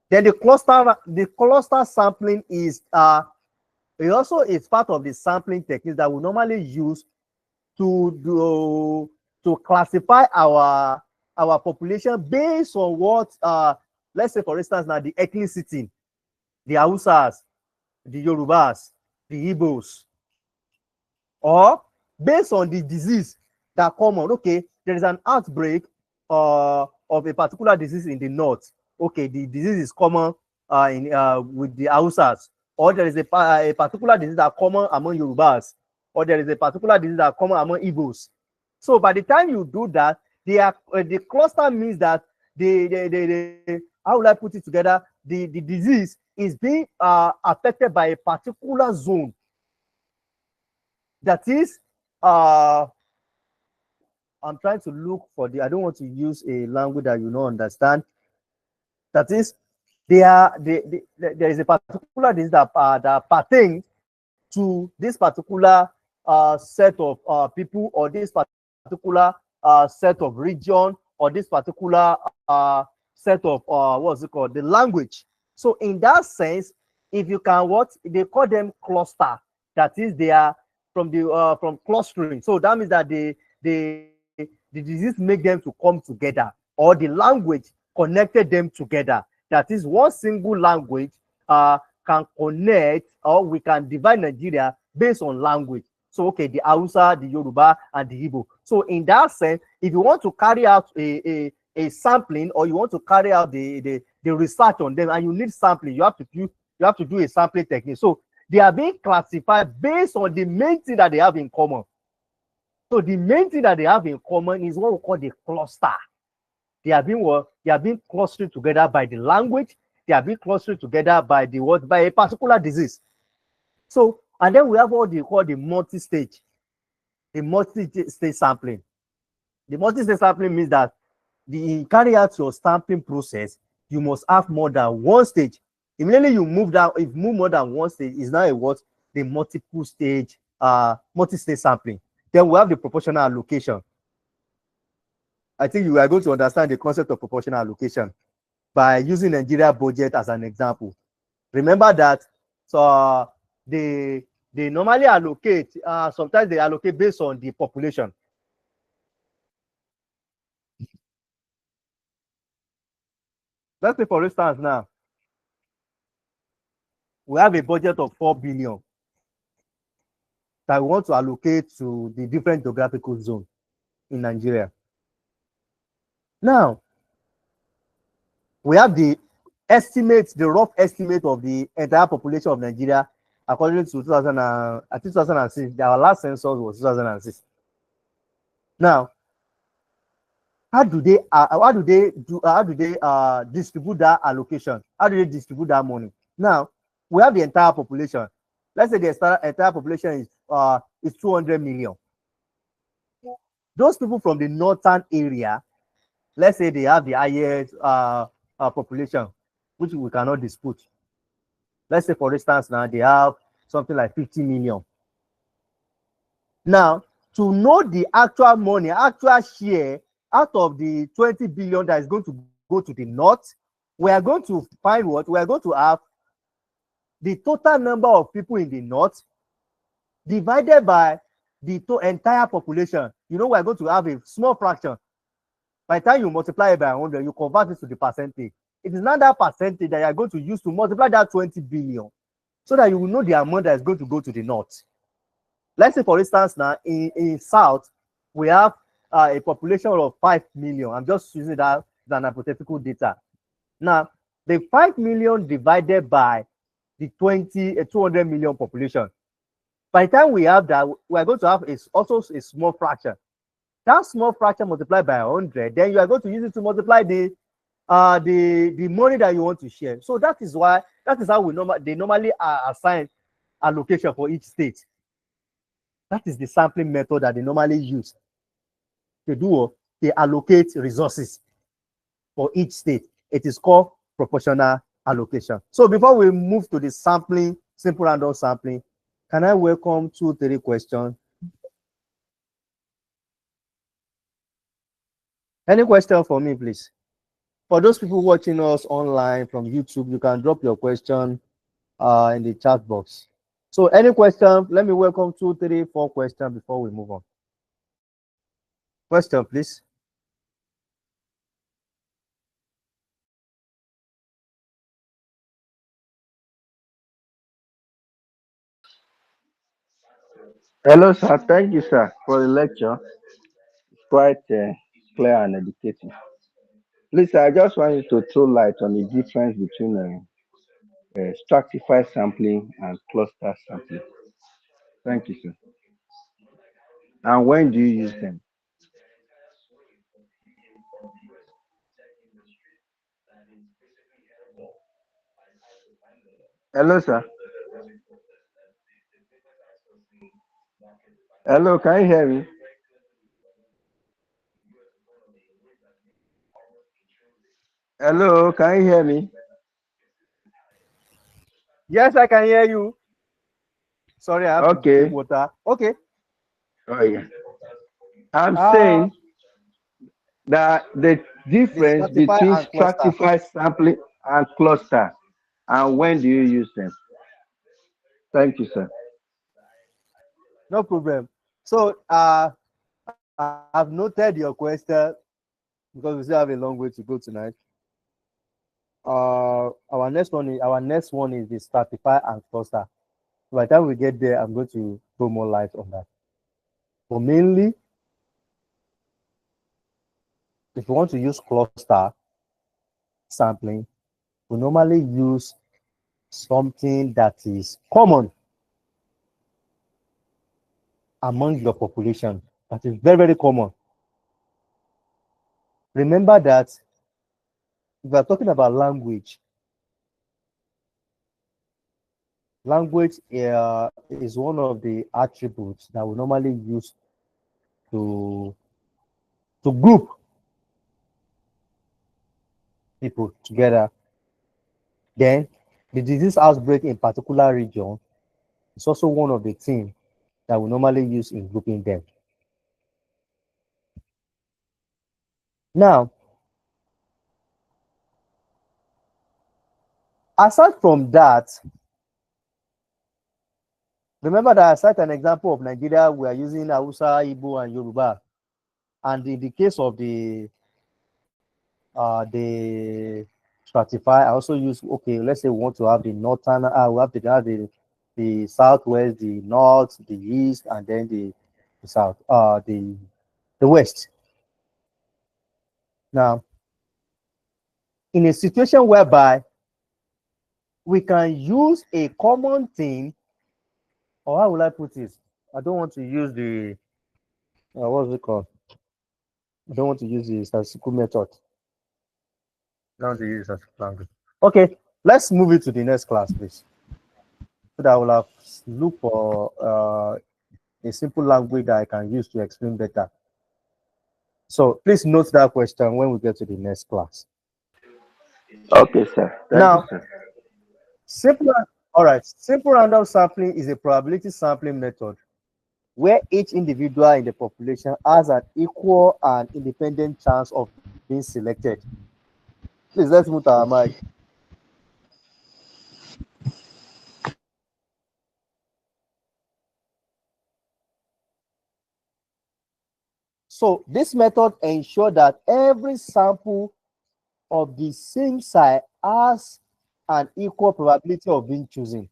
Then the cluster sampling is it also is part of the sampling techniques that we normally use to classify our population based on what let's say for instance now the ethnicity, the Hausas, the Yorubas, the Igbos, or based on the disease that come on. Okay, there is an outbreak of a particular disease in the north. Okay, the disease is common with the Hausas, or there is a particular disease that common among Yorubas, or there is a particular disease that common among Igbos. So by the time you do that, the cluster means that how will I put it together? The disease is being affected by a particular zone. That is, I'm trying to look for I don't want to use a language that you don't understand. That is, there is a particular disease that pertains to this particular set of people, or this particular set of region, or this particular set of what's it called, the language. So in that sense, if you can they call them cluster. That is, they are from clustering. So that means that the disease make them to come together, or the language connected them together. That is, one single language can connect, or we can divide Nigeria based on language. So okay, the Hausa, the Yoruba, and the Igbo. So in that sense, if you want to carry out a sampling, or you want to carry out the research on them, and you need sampling, you have to do a sampling technique. So they are being classified based on the main thing that they have in common. So the main thing that they have in common is what we call the cluster. They are being clustered together by the language. They are being clustered together by by a particular disease. So, and then we have what they call the multi-stage sampling. The multi-stage sampling means that carry out your sampling process, you must have more than one stage. Immediately you move down, if you move more than one stage, is now the multi-stage sampling. Then we have the proportional allocation. I think you are going to understand the concept of proportional allocation by using Nigeria budget as an example. Remember that they normally allocate, sometimes they allocate based on the population. Let's say, for instance, now we have a budget of 4 billion that we want to allocate to the different geographical zones in Nigeria. Now, we have the estimate, the rough estimate of the entire population of Nigeria according to 2006. Our last census was 2006. Now, how do they distribute that allocation? How do they distribute that money? Now, we have the entire population. Let's say the entire population is 200 million. Those people from the northern area, let's say they have the highest population, which we cannot dispute. Let's say, for instance, now they have something like 50 million. Now, to know the actual money, actual share out of the 20 billion that is going to go to the north, we are going to find what? We are going to have the total number of people in the north divided by the entire population. You know, we are going to have a small fraction. By the time you multiply it by 100, you convert it to the percentage. It is not that percentage that you are going to use to multiply that 20 billion so that you will know the amount that is going to go to the north. Let's say, for instance, now in South, we have a population of 5 million. I'm just using that as an hypothetical data. Now, the 5 million divided by the 200 million population. By the time we have that, we are going to have also a small fraction. That small fraction multiplied by 100, then you are going to use it to multiply the money that you want to share. So that is how they normally assign allocation for each state. That is the sampling method that they normally use to allocate resources for each state. It is called proportional allocation. So before we move to the sampling, simple random sampling, can I welcome 2-3 questions? Any question for me, please? For those people watching us online from YouTube, you can drop your question in the chat box. So any question? Let me welcome 2, 3, 4 questions before we move on. Question, please. Hello, sir. Thank you, sir, for the lecture. It's quite clear and educative. Please, sir, I just want you to throw light on the difference between stratified sampling and cluster sampling. Thank you, sir. And when do you use them? Hello, sir. Hello, can you hear me? Hello, can you hear me? Yes, I can hear you. Sorry, I have to drink water. Okay. Oh, yeah. I'm saying that the difference between stratified sampling and cluster, and when do you use them? Thank you, sir. No problem. So I've noted your question because we still have a long way to go tonight. Our next one is the stratify and cluster. By the time we get there, I'm going to throw more light on that. But mainly, if you want to use cluster sampling, we normally use something that is common among your population. That is very, very common. Remember that if we are talking about language, language is one of the attributes that we normally use to group people together. Then the disease outbreak in particular region is also one of the things that we normally use in grouping them. Now, aside from that, remember that I cite an example of Nigeria, we are using Hausa, Igbo, and Yoruba. And in the case of the stratify, I also use, okay, let's say we want to have the northern, we have to have the southwest, the north, the east, and then the south, the west. Now, in a situation whereby we can use a common thing, or how will I put it? I don't want to use the, what's it called? I don't want to use the statistical method. I don't want to use statistical language. Okay, let's move it to the next class, please. So that I will have look for a simple language that I can use to explain better. So please note that question when we get to the next class. Okay, sir. Thank Now, you, sir. simple, all right, simple random sampling is a probability sampling method where each individual in the population has an equal and independent chance of being selected. Please, let's move our mic. So this method ensures that every sample of the same size has an equal probability of being chosen.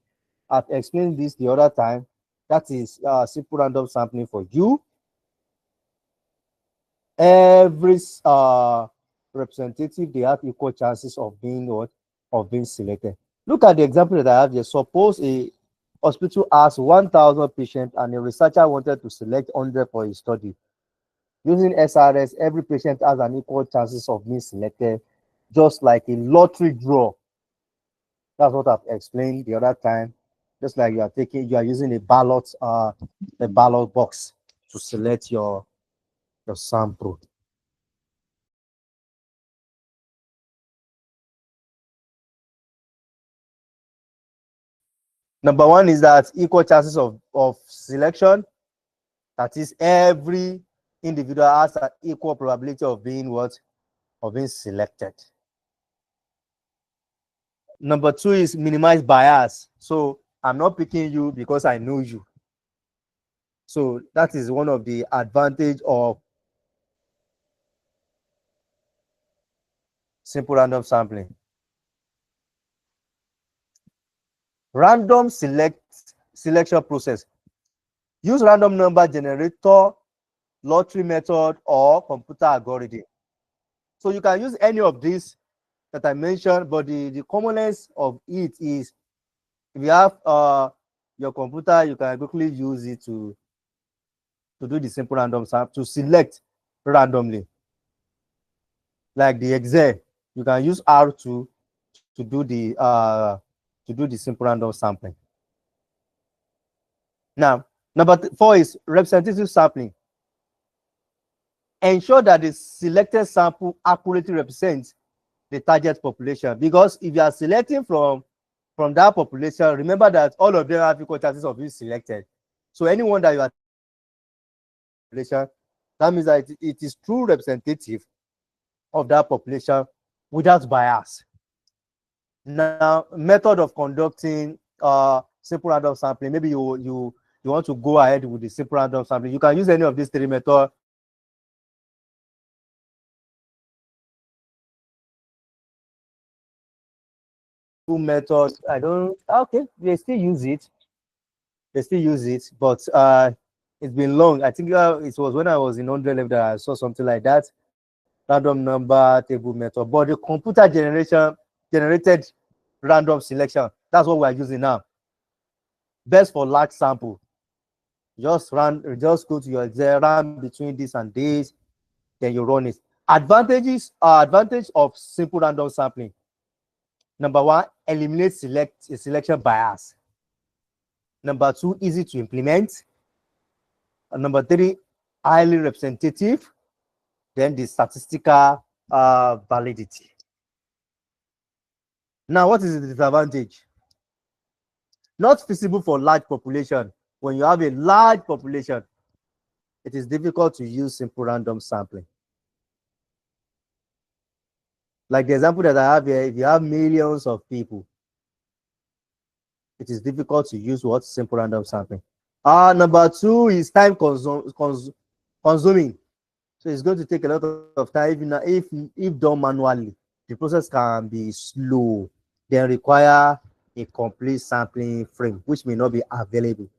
I've explained this the other time. That is simple random sampling for you. Every representative, they have equal chances of being what? Of being selected. Look at the example that I have here. Suppose a hospital has 1,000 patients and a researcher wanted to select 100 for his study. Using SRS, every patient has an equal chances of being selected, just like a lottery draw. That's what I've explained the other time. Just like you are using a ballot box to select your sample. Number one is that equal chances of selection. That is, every individual has an equal probability of being what? Of being selected. Number two is minimize bias. So I'm not picking you because I know you. So that is one of the advantage of simple random sampling. Random selection process. Use random number generator, lottery method, or computer algorithm. So you can use any of these that I mentioned, but the commonest of it is if you have your computer, you can quickly use it to do the simple random sample, to select randomly. Like the Excel, you can use R2 to do the simple random sampling. Now, number four is representative sampling. Ensure that the selected sample accurately represents the target population, because if you are selecting from that population, remember that all of them have equal chances of being selected. So anyone that you are population, that means that it is true representative of that population without bias. Now, method of conducting simple random sampling. Maybe you want to go ahead with the simple random sampling. You can use any of these three methods. Method, I don't, okay, they still use it. But it's been long. I think it was when I was in 100 level that I saw something like that, random number table method. But the computer generated random selection, that's what we're using now. Best for large sample. Just go to your Excel, run between this and this, then you run it. Advantage of simple random sampling. Number one, eliminate selection bias. Number two, easy to implement. And number three, highly representative. Then the statistical validity. Now, what is the disadvantage? Not feasible for large population. When you have a large population, it is difficult to use simple random sampling. Like the example that I have here, if you have millions of people, it is difficult to use what? Simple random sampling. Number two is time consuming. So it's going to take a lot of time. If done manually, the process can be slow, then require a complete sampling frame, which may not be available.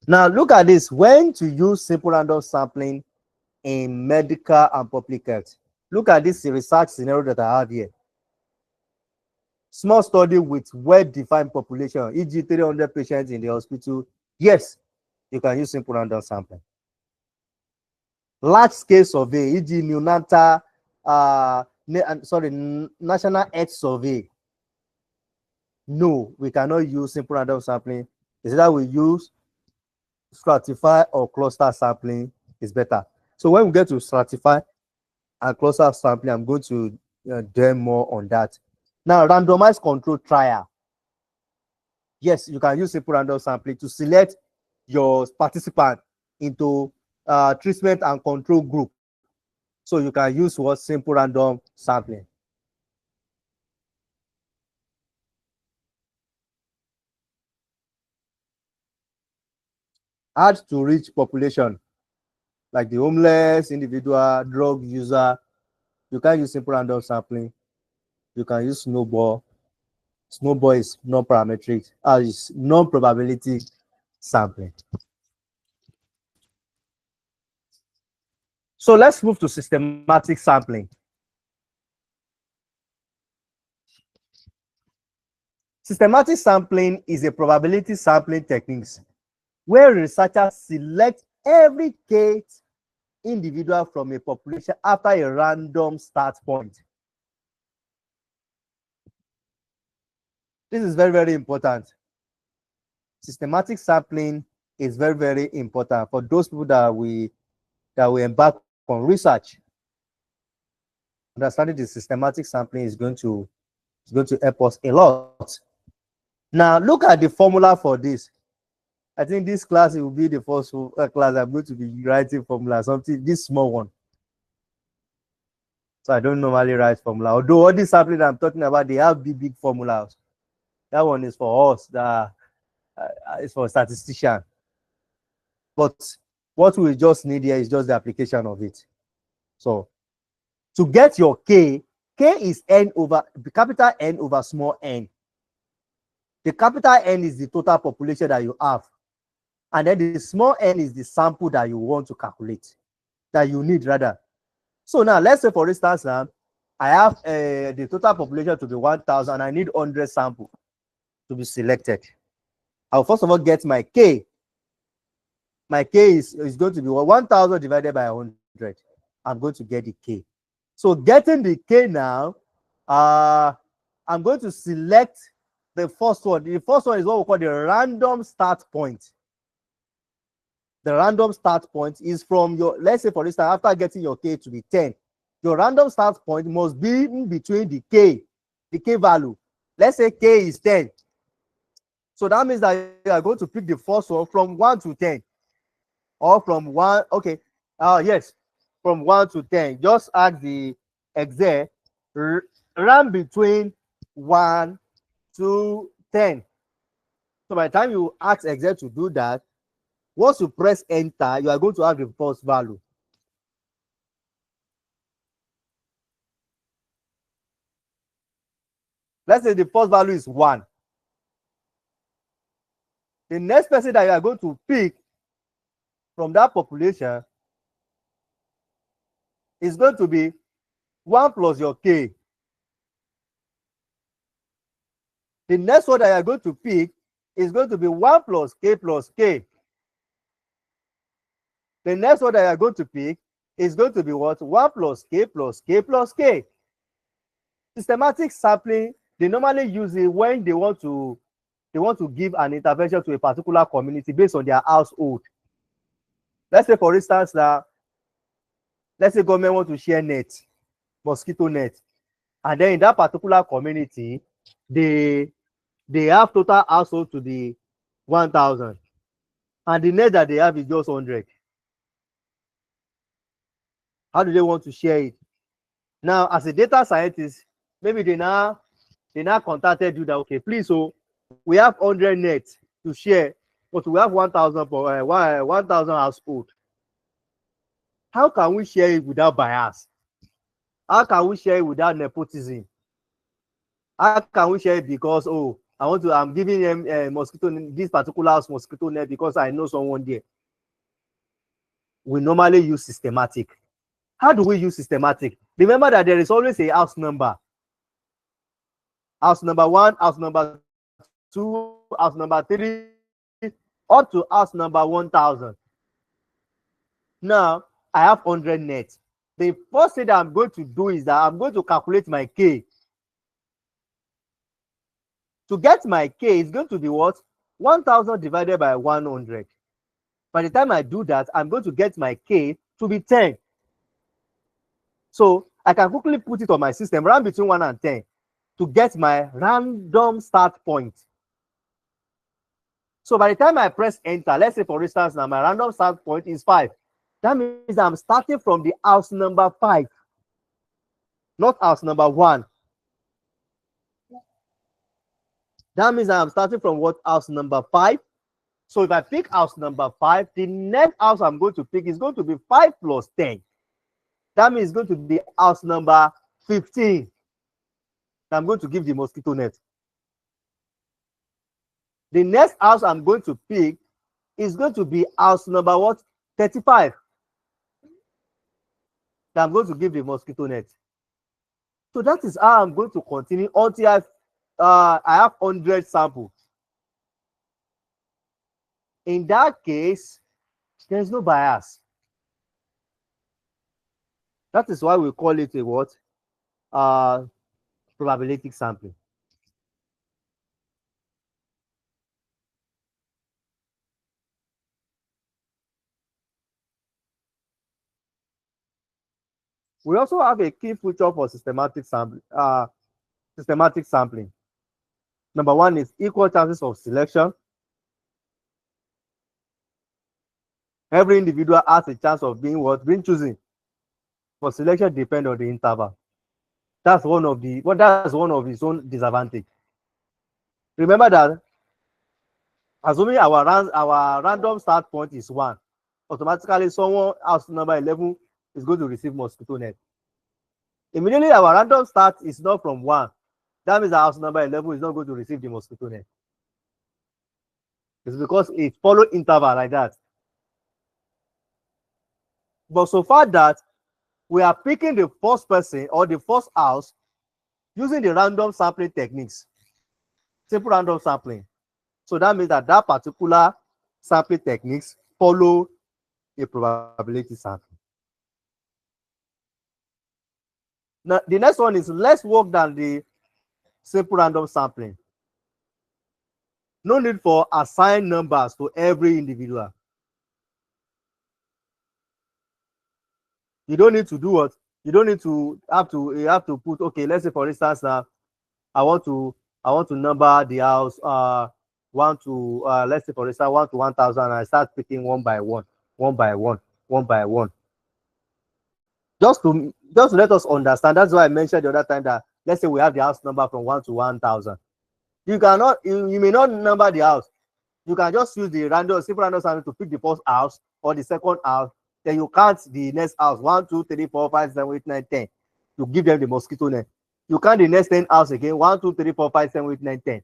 Now look at this. When to use simple random sampling in medical and public health. Look at this research scenario that I have here. small study with well-defined population, e.g. 300 patients in the hospital, yes, you can use simple random sampling. Large-scale survey, e.g. neonatal, national health survey, no, we cannot use simple random sampling. Is that we use stratify or cluster sampling is better. So when we get to stratify and cluster sampling, I'm going to dwell more on that. Now, randomized control trial. Yes, you can use simple random sampling to select your participant into treatment and control group. So you can use what simple random sampling. Hard to reach population, like the homeless, individual, drug user, you can use simple random sampling. You can use snowball. Snowball is non-parametric, is non-probability sampling. So let's move to systematic sampling. Systematic sampling is a probability sampling technique where researchers select every case individual from a population after a random start point. This is very, very important. Systematic sampling is very, very important for those people that we embark on research. Understanding the systematic sampling is going to help us a lot. Now, look at the formula for this. I think this class will be the first class I'm going to be writing formula, something this small one. So I don't normally write formula. Although all these sampling I'm talking about, they have big formulas. That one is for us. That is for statistician. But what we just need here is just the application of it. So to get your K is N over capital N over small n. The capital N is the total population that you have. And then the small n is the sample that you want to calculate, that you need rather. So now let's say, for instance, now I have the total population to be 1,000. I need 100 samples to be selected. I'll first of all get my K. My K is going to be 1,000 divided by 100. I'm going to get the K. So getting the K now, I'm going to select the first one. The first one is what we call the random start point. The random start point is from your, let's say for instance, after getting your K to be 10, your random start point must be in between the K value. Let's say K is 10. So that means that you are going to pick the first one from 1 to 10. Or from 1, okay, yes, from 1 to 10. Just ask the Excel, run between 1 to 10. So by the time you ask Excel to do that, once you press enter, you are going to have the first value. Let's say the first value is 1. The next person that you are going to pick from that population is going to be 1 plus your K. The next one that you are going to pick is going to be 1 plus K plus K. The next one that you are going to pick is going to be what? 1 plus K plus K plus K. Systematic sampling, they normally use it when they want to give an intervention to a particular community based on their household. Let's say, for instance, that let's say government want to share net, mosquito net, and then in that particular community, they have total household to be 1,000, and the net that they have is just 100. How do they want to share it? Now, as a data scientist, maybe they now contacted you that, okay, please, so we have 100 nets to share, but we have 1,000 for 1,000 household. How can we share it without bias? How can we share it without nepotism? How can we share it because, oh, I'm giving them mosquito, this particular house mosquito net because I know someone there? We normally use systematic. How do we use systematic? Remember that there is always a house number. house number 1, house number 2, house number 3, up to house number 1000. Now, I have 100 net. The first thing that I'm going to do is that I'm going to calculate my K. To get my K, is going to be what? 1000 divided by 100. By the time I do that, I'm going to get my K to be 10. So I can quickly put it on my system, run between 1 and 10 to get my random start point. So by the time I press enter, let's say for instance, now my random start point is 5. That means I'm starting from the house number 5, not house number 1. That means I'm starting from what? House number 5. So if I pick house number 5, the next house I'm going to pick is going to be 5 plus 10. That means it's going to be house number 15. I'm going to give the mosquito net. The next house I'm going to pick is going to be house number what? 35. I'm going to give the mosquito net. So that is how I'm going to continue until I have 100 samples. In that case, there's no bias. That is why we call it a what? Probabilistic sampling. We also have a key feature for systematic sampling. Number 1 is equal chances of selection. Every individual has a chance of being what? Being chosen. For selection depends on the interval. That's one of its own disadvantage. Remember that assuming our random start point is 1, automatically someone house number 11 is going to receive mosquito net. Immediately our random start is not from 1. That means house number 11 is not going to receive the mosquito net. It's because it follows interval like that. But so far that we are picking the first person or the first house using the random sampling techniques, simple random sampling. So that means that particular sampling techniques follow a probability sampling. Now, the next one is less work than the simple random sampling. No need for assigned numbers to every individual. You don't need to do what? You don't need to you have to put, okay, let's say for instance now I want to number the house 1 to let's say for instance 1 to 1000, and I start picking one by one. Just to let us understand. That's why I mentioned the other time that let's say we have the house number from 1 to 1000. You may not number the house. You can just use the simple random sampling to pick the first house or the second house. Then you count the next house 1, 2, 3, 4, 5, 7, 8, 9, 10. You give them the mosquito net. You count the next 10 house again 1, 2, 3, 4, 5, 7, 8, 9, 10.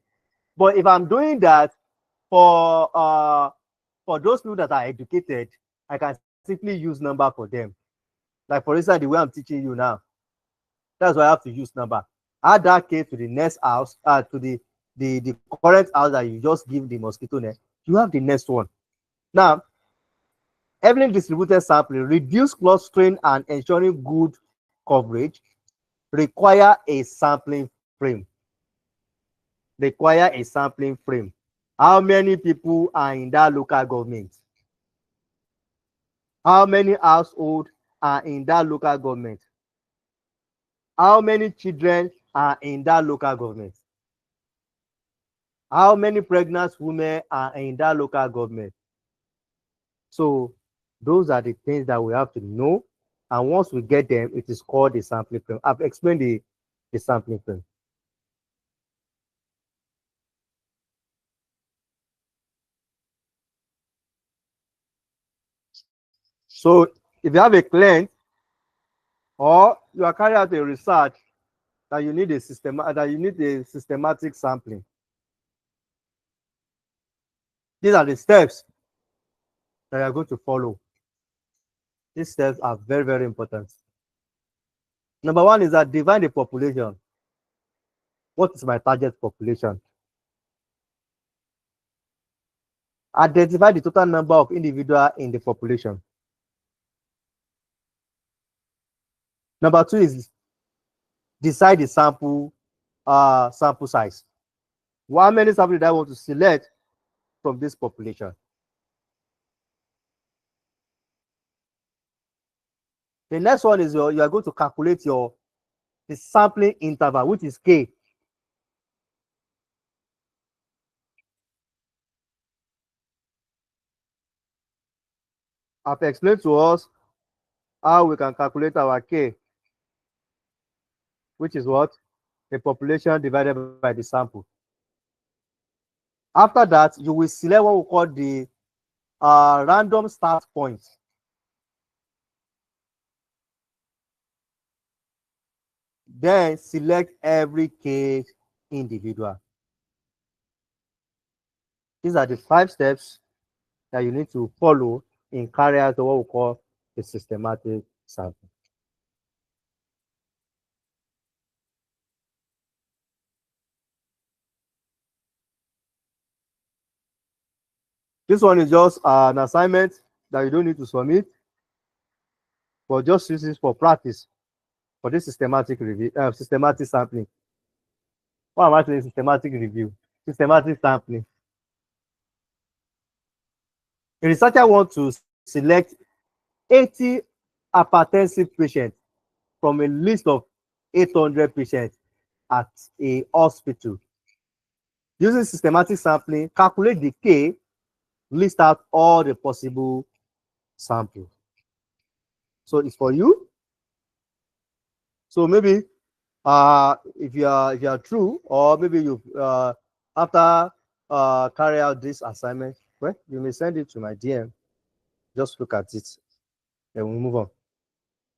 But if I'm doing that for those people that are educated, I can simply use number for them. Like for instance, the way I'm teaching you now, that's why I have to use number. Add that K to the next house, to the current house that you just give the mosquito net. You have the next one. Now, evenly distributed sampling, reduce clustering and ensuring good coverage require a sampling frame. How many people are in that local government? How many households are in that local government? How many children are in that local government? How many pregnant women are in that local government? So those are the things that we have to know. And once we get them, it is called the sampling frame. I've explained the sampling frame. So if you have a client or you are carrying out a research that you need a systematic sampling, these are the steps that you are going to follow. These steps are very, very important. Number 1 is that divide the population. What is my target population? Identify the total number of individuals in the population. Number 2 is decide the sample size. How many samples did I want to select from this population? The next one is you are going to calculate the sampling interval, which is K. I've explained to us how we can calculate our K, which is what? The population divided by the sample. After that, you will select what we call the random start point. Then select every K individual. These are the 5 steps that you need to follow in carry out what we call the systematic sampling. This one is just an assignment that you don't need to submit, but just use this for practice for this systematic review, systematic sampling. What am I saying? Systematic review, systematic sampling. A researcher wants to select 80 hypertensive patients from a list of 800 patients at a hospital. Using systematic sampling, calculate the K, list out all the possible samples. So it's for you. So maybe if you are true, or maybe you after carry out this assignment, well, you may send it to my DM. Just look at it, and we'll move on.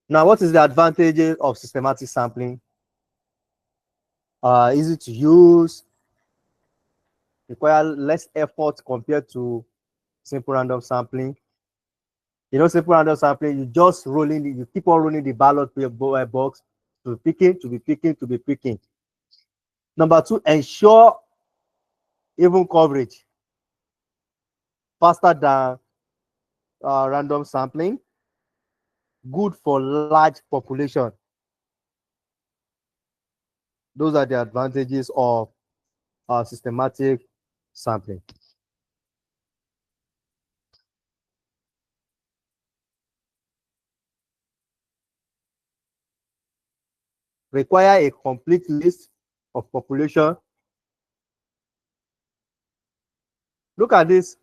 Now, what is the advantages of systematic sampling? Easy to use, require less effort compared to simple random sampling. You know, simple random sampling, you just rolling, you keep on rolling the ballot box to be picking, to be picking, to be picking. Number 2, ensure even coverage faster than random sampling. Good for large population. Those are the advantages of systematic sampling. Require a complete list of population. Look at this.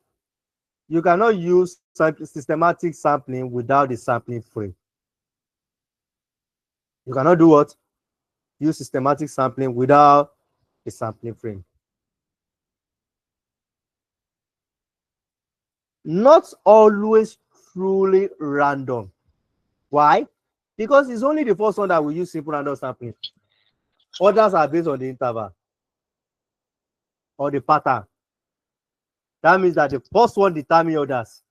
You cannot use systematic sampling without the sampling frame. You cannot do what? Use systematic sampling without the sampling frame. Not always truly random. Why? Because it's only the first one that we use simple random sampling. Others are based on the interval or the pattern. That means that the first one determines others.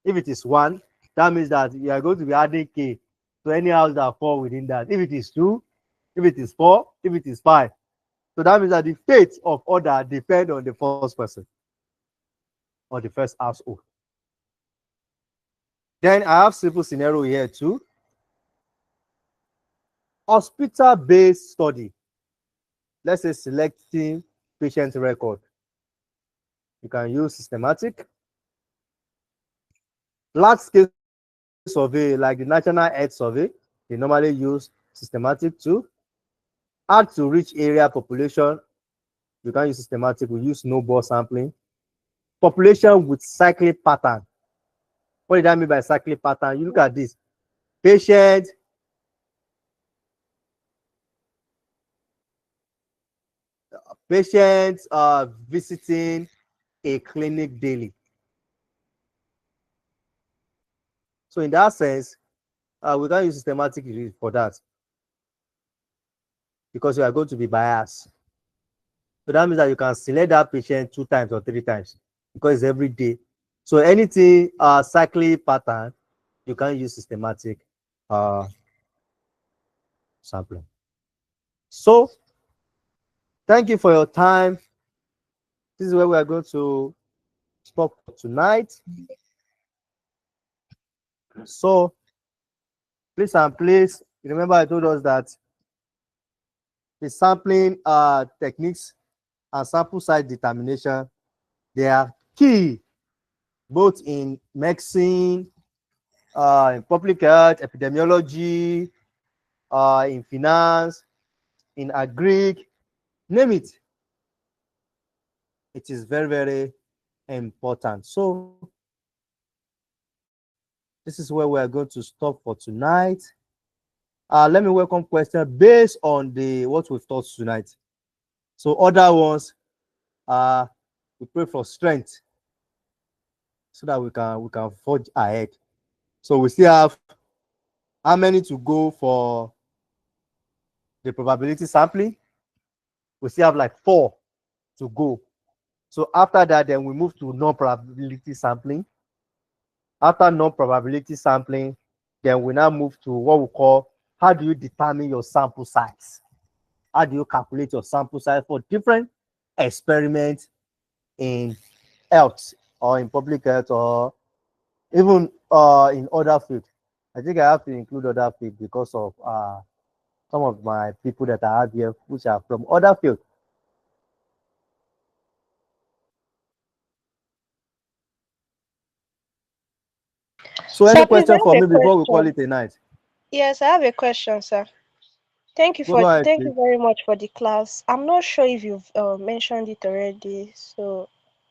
If it is 1, that means that you are going to be adding K to any house that fall within that. If it is 2, if it is 4, if it is 5. So that means that the fate of order depends on the first person or the first household. Then I have simple scenario here too. Hospital-based study. Let's say selecting patient record. You can use systematic. Large-scale survey like the National Health Survey, they normally use systematic too. Hard to reach area population, you can use systematic. We use snowball sampling. Population with cycling pattern. What did I mean by cycling pattern? You look at this. Patient visiting a clinic daily. So in that sense, we can use systematic for that because you are going to be biased. So that means that you can select that patient 2 times or 3 times because it's every day. So anything cycling pattern, you can use systematic sampling. So Thank you for your time. This is where we are going to stop for tonight. So please and please remember I told us that the sampling techniques and sample size determination, they are key both in medicine, in public health, epidemiology, in finance, in agri, name it. It is very, very important. So this is where we are going to stop for tonight. Let me welcome question based on what we've taught tonight. So other ones, we pray for strength so that we can forge ahead. So we still have how many to go for the probability sampling? We still have like 4 to go. So after that, then we move to non-probability sampling. After non-probability sampling, then we now move to what we call, how do you determine your sample size? How do you calculate your sample size for different experiments in health or in public health or even in other fields? I think I have to include other fields because of some of my people that I have here, which are from other fields. So Sir, any please, I question for have me a before we call question. it a night? Yes, I have a question, sir. Thank you Go ahead, thank please. you very much for the class. I'm not sure if you've mentioned it already, so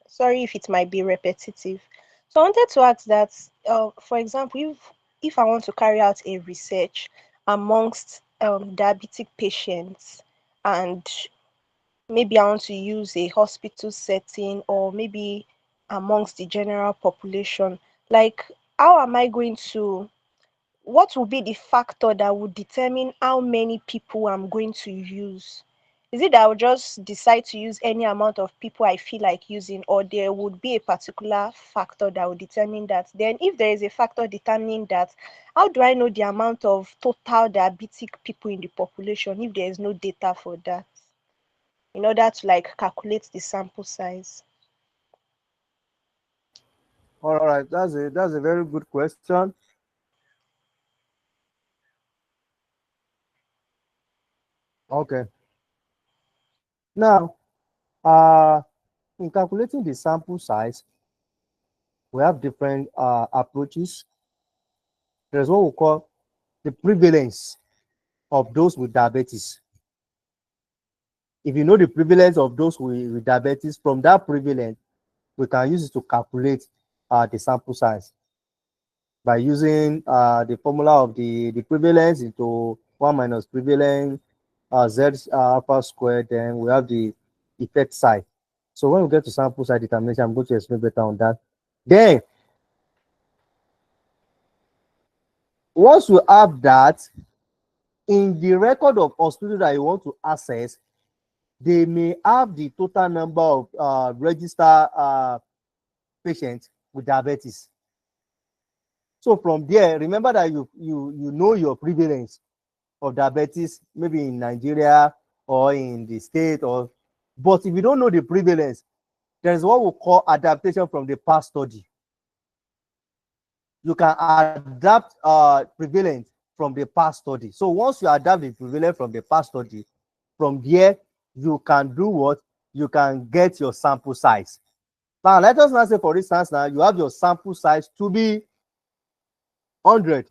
sorry if it might be repetitive. So I wanted to ask that, for example, if I want to carry out a research amongst diabetic patients, and maybe I want to use a hospital setting or maybe amongst the general population, like how am I going to, what will be the factor that would determine how many people I'm going to use? Is it that I'll just decide to use any amount of people I feel like using, or there would be a particular factor that will determine that? Then, if there is a factor determining that, how do I know the amount of total diabetic people in the population if there is no data for that, in order to like calculate the sample size? All right, that's a very good question. Okay. Now, in calculating the sample size, we have different approaches. There's what we call the prevalence of those with diabetes. If you know the prevalence of those with diabetes, from that prevalence, we can use it to calculate the sample size by using the formula of the prevalence into 1 minus prevalence z alpha squared. Then we have the effect size. So when we get to sample size determination, I'm going to explain better on that. Then once you have that, in the record of hospital that you want to access, they may have the total number of registered patients with diabetes. So from there, remember that you know your prevalence of diabetes, maybe in Nigeria or in the state, or but if you don't know the prevalence, there's what we call adaptation from the past study. You can adapt prevalence from the past study. So once you adapt the prevalence from the past study, from there you can do what? You can get your sample size. Now let us now say, for instance, now you have your sample size to be 100,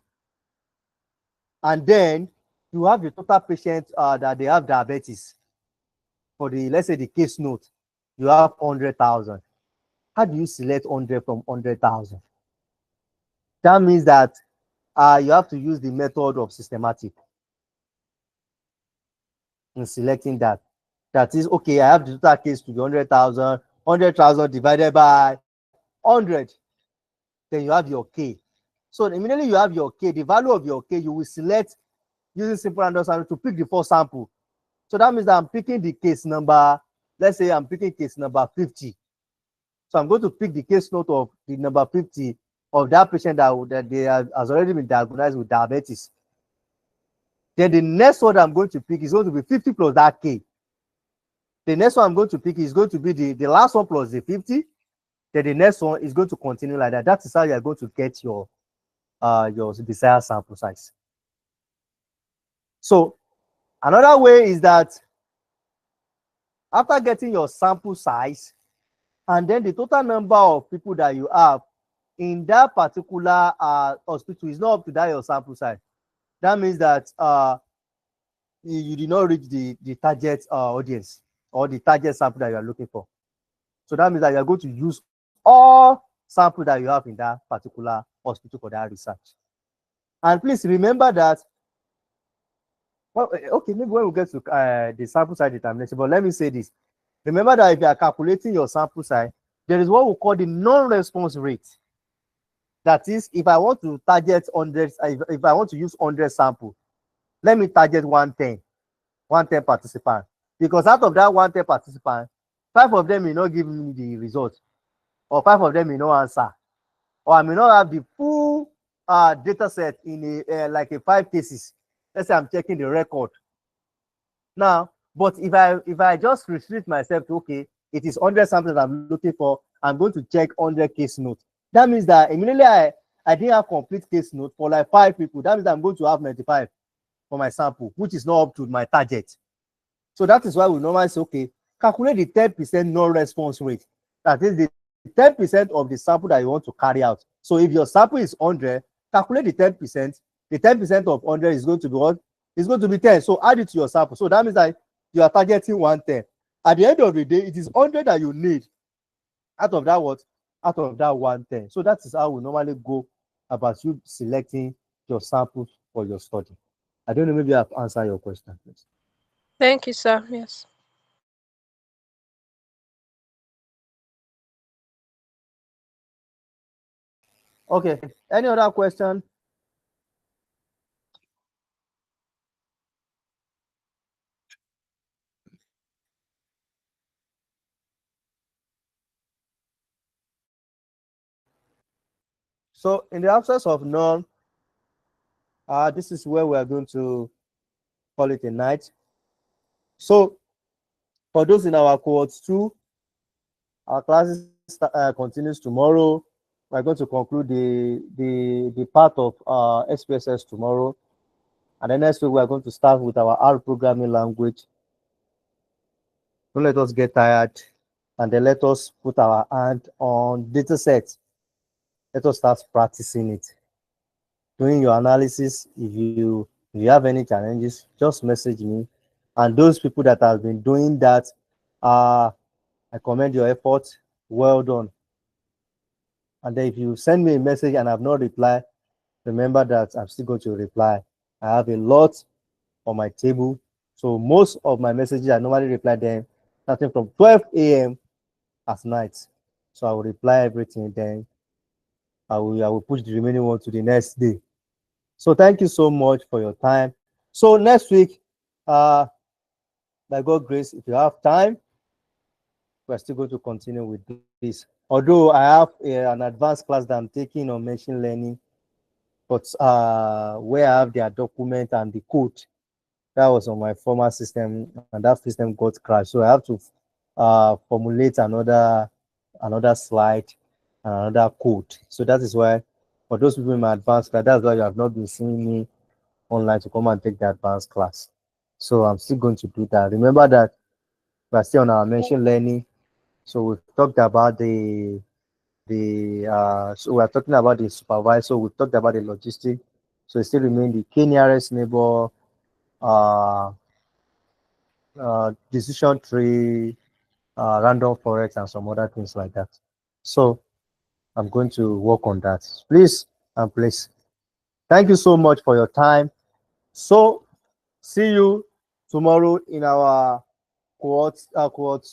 and then you have the total patients that they have diabetes. For the, let's say, the case note, you have 100,000. How do you select 100 from 100,000? That means that you have to use the method of systematic in selecting that. That is, okay, I have the total case to be 100,000, 100,000 divided by 100. Then you have your K. So immediately you have your K, the value of your K, you will select using simple random sample to pick the first sample. So that means that I'm picking the case number, let's say I'm picking case number 50. So I'm going to pick the case note of the number 50 of that patient that they has already been diagnosed with diabetes. Then the next one I'm going to pick is going to be 50 plus that K. The next one I'm going to pick is going to be the last one plus the 50. Then the next one is going to continue like that. That is how you are going to get your desired sample size. So another way is that after getting your sample size and then the total number of people that you have in that particular hospital is not up to that your sample size. That means that you did not reach the target audience or the target sample that you are looking for. So that means that you are going to use all sample that you have in that particular hospital for that research. And please remember that, well, okay, maybe when we get to the sample size determination, but let me say this. Remember that if you are calculating your sample size, there is what we call the non-response rate. That is, if I want to target 100, if I want to use 100 sample, let me target 110 participants. Because out of that 110 participants, 5 of them may not give me the result, or 5 of them may not answer, or I may not have the full data set in like a 5 cases. Let's say I'm checking the record. Now, but if I just restrict myself to, okay, it is 100 samples I'm looking for, I'm going to check 100 case notes. That means that immediately I didn't have complete case note for like 5 people. That means I'm going to have 95 for my sample, which is not up to my target. So that is why we normally say, okay, calculate the 10% non-response rate. That is the 10% of the sample that you want to carry out. So if your sample is 100, calculate the 10%. The 10% of 100 is going to be what? It's going to be 10. So add it to your sample. So that means that you are targeting 110. At the end of the day, it is 100 that you need. Out of that what? Out of that 110. So that is how we normally go about you selecting your samples for your study. I don't know, maybe I've answered your question, please. Thank you, sir. Yes. Okay. Any other question? So in the absence of none, this is where we are going to call it a night. So for those in our cohort 2, our classes continues tomorrow. We're going to conclude the part of SPSS tomorrow. And then next week, we're going to start with our R programming language. Don't let us get tired. And then let us put our hand on data sets. Let us start practicing it. Doing your analysis, if you have any challenges, just message me. And those people that have been doing that, I commend your effort. Well done. And then if you send me a message and I've not replied, remember that I'm still going to reply. I have a lot on my table. So most of my messages, I normally reply them starting from 12 a.m. at night. So I will reply everything, then I will push the remaining one to the next day. So thank you so much for your time. So next week, by God's grace, if you have time, we're still going to continue with this. Although I have an advanced class that I'm taking on machine learning, but where I have their document and the code, that was on my former system, and that system got crashed. So I have to formulate another slide and another code. So that is why, for those people in my advanced class, that's why you have not been seeing me online to come and take the advanced class. So I'm still going to do that. Remember that we're still on our machine learning. So we've talked about so we're talking about the supervisor. We've talked about the logistic. So it still remains the k-nearest neighbor, decision tree, random forest, and some other things like that. So I'm going to work on that. Please and please. Thank you so much for your time. So see you tomorrow in our cohort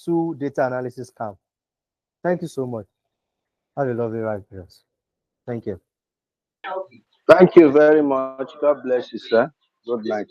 2 data analysis camp. Thank you so much. Have a lovely ride, girls. Thank you. Thank you very much. God bless you, sir. Good night.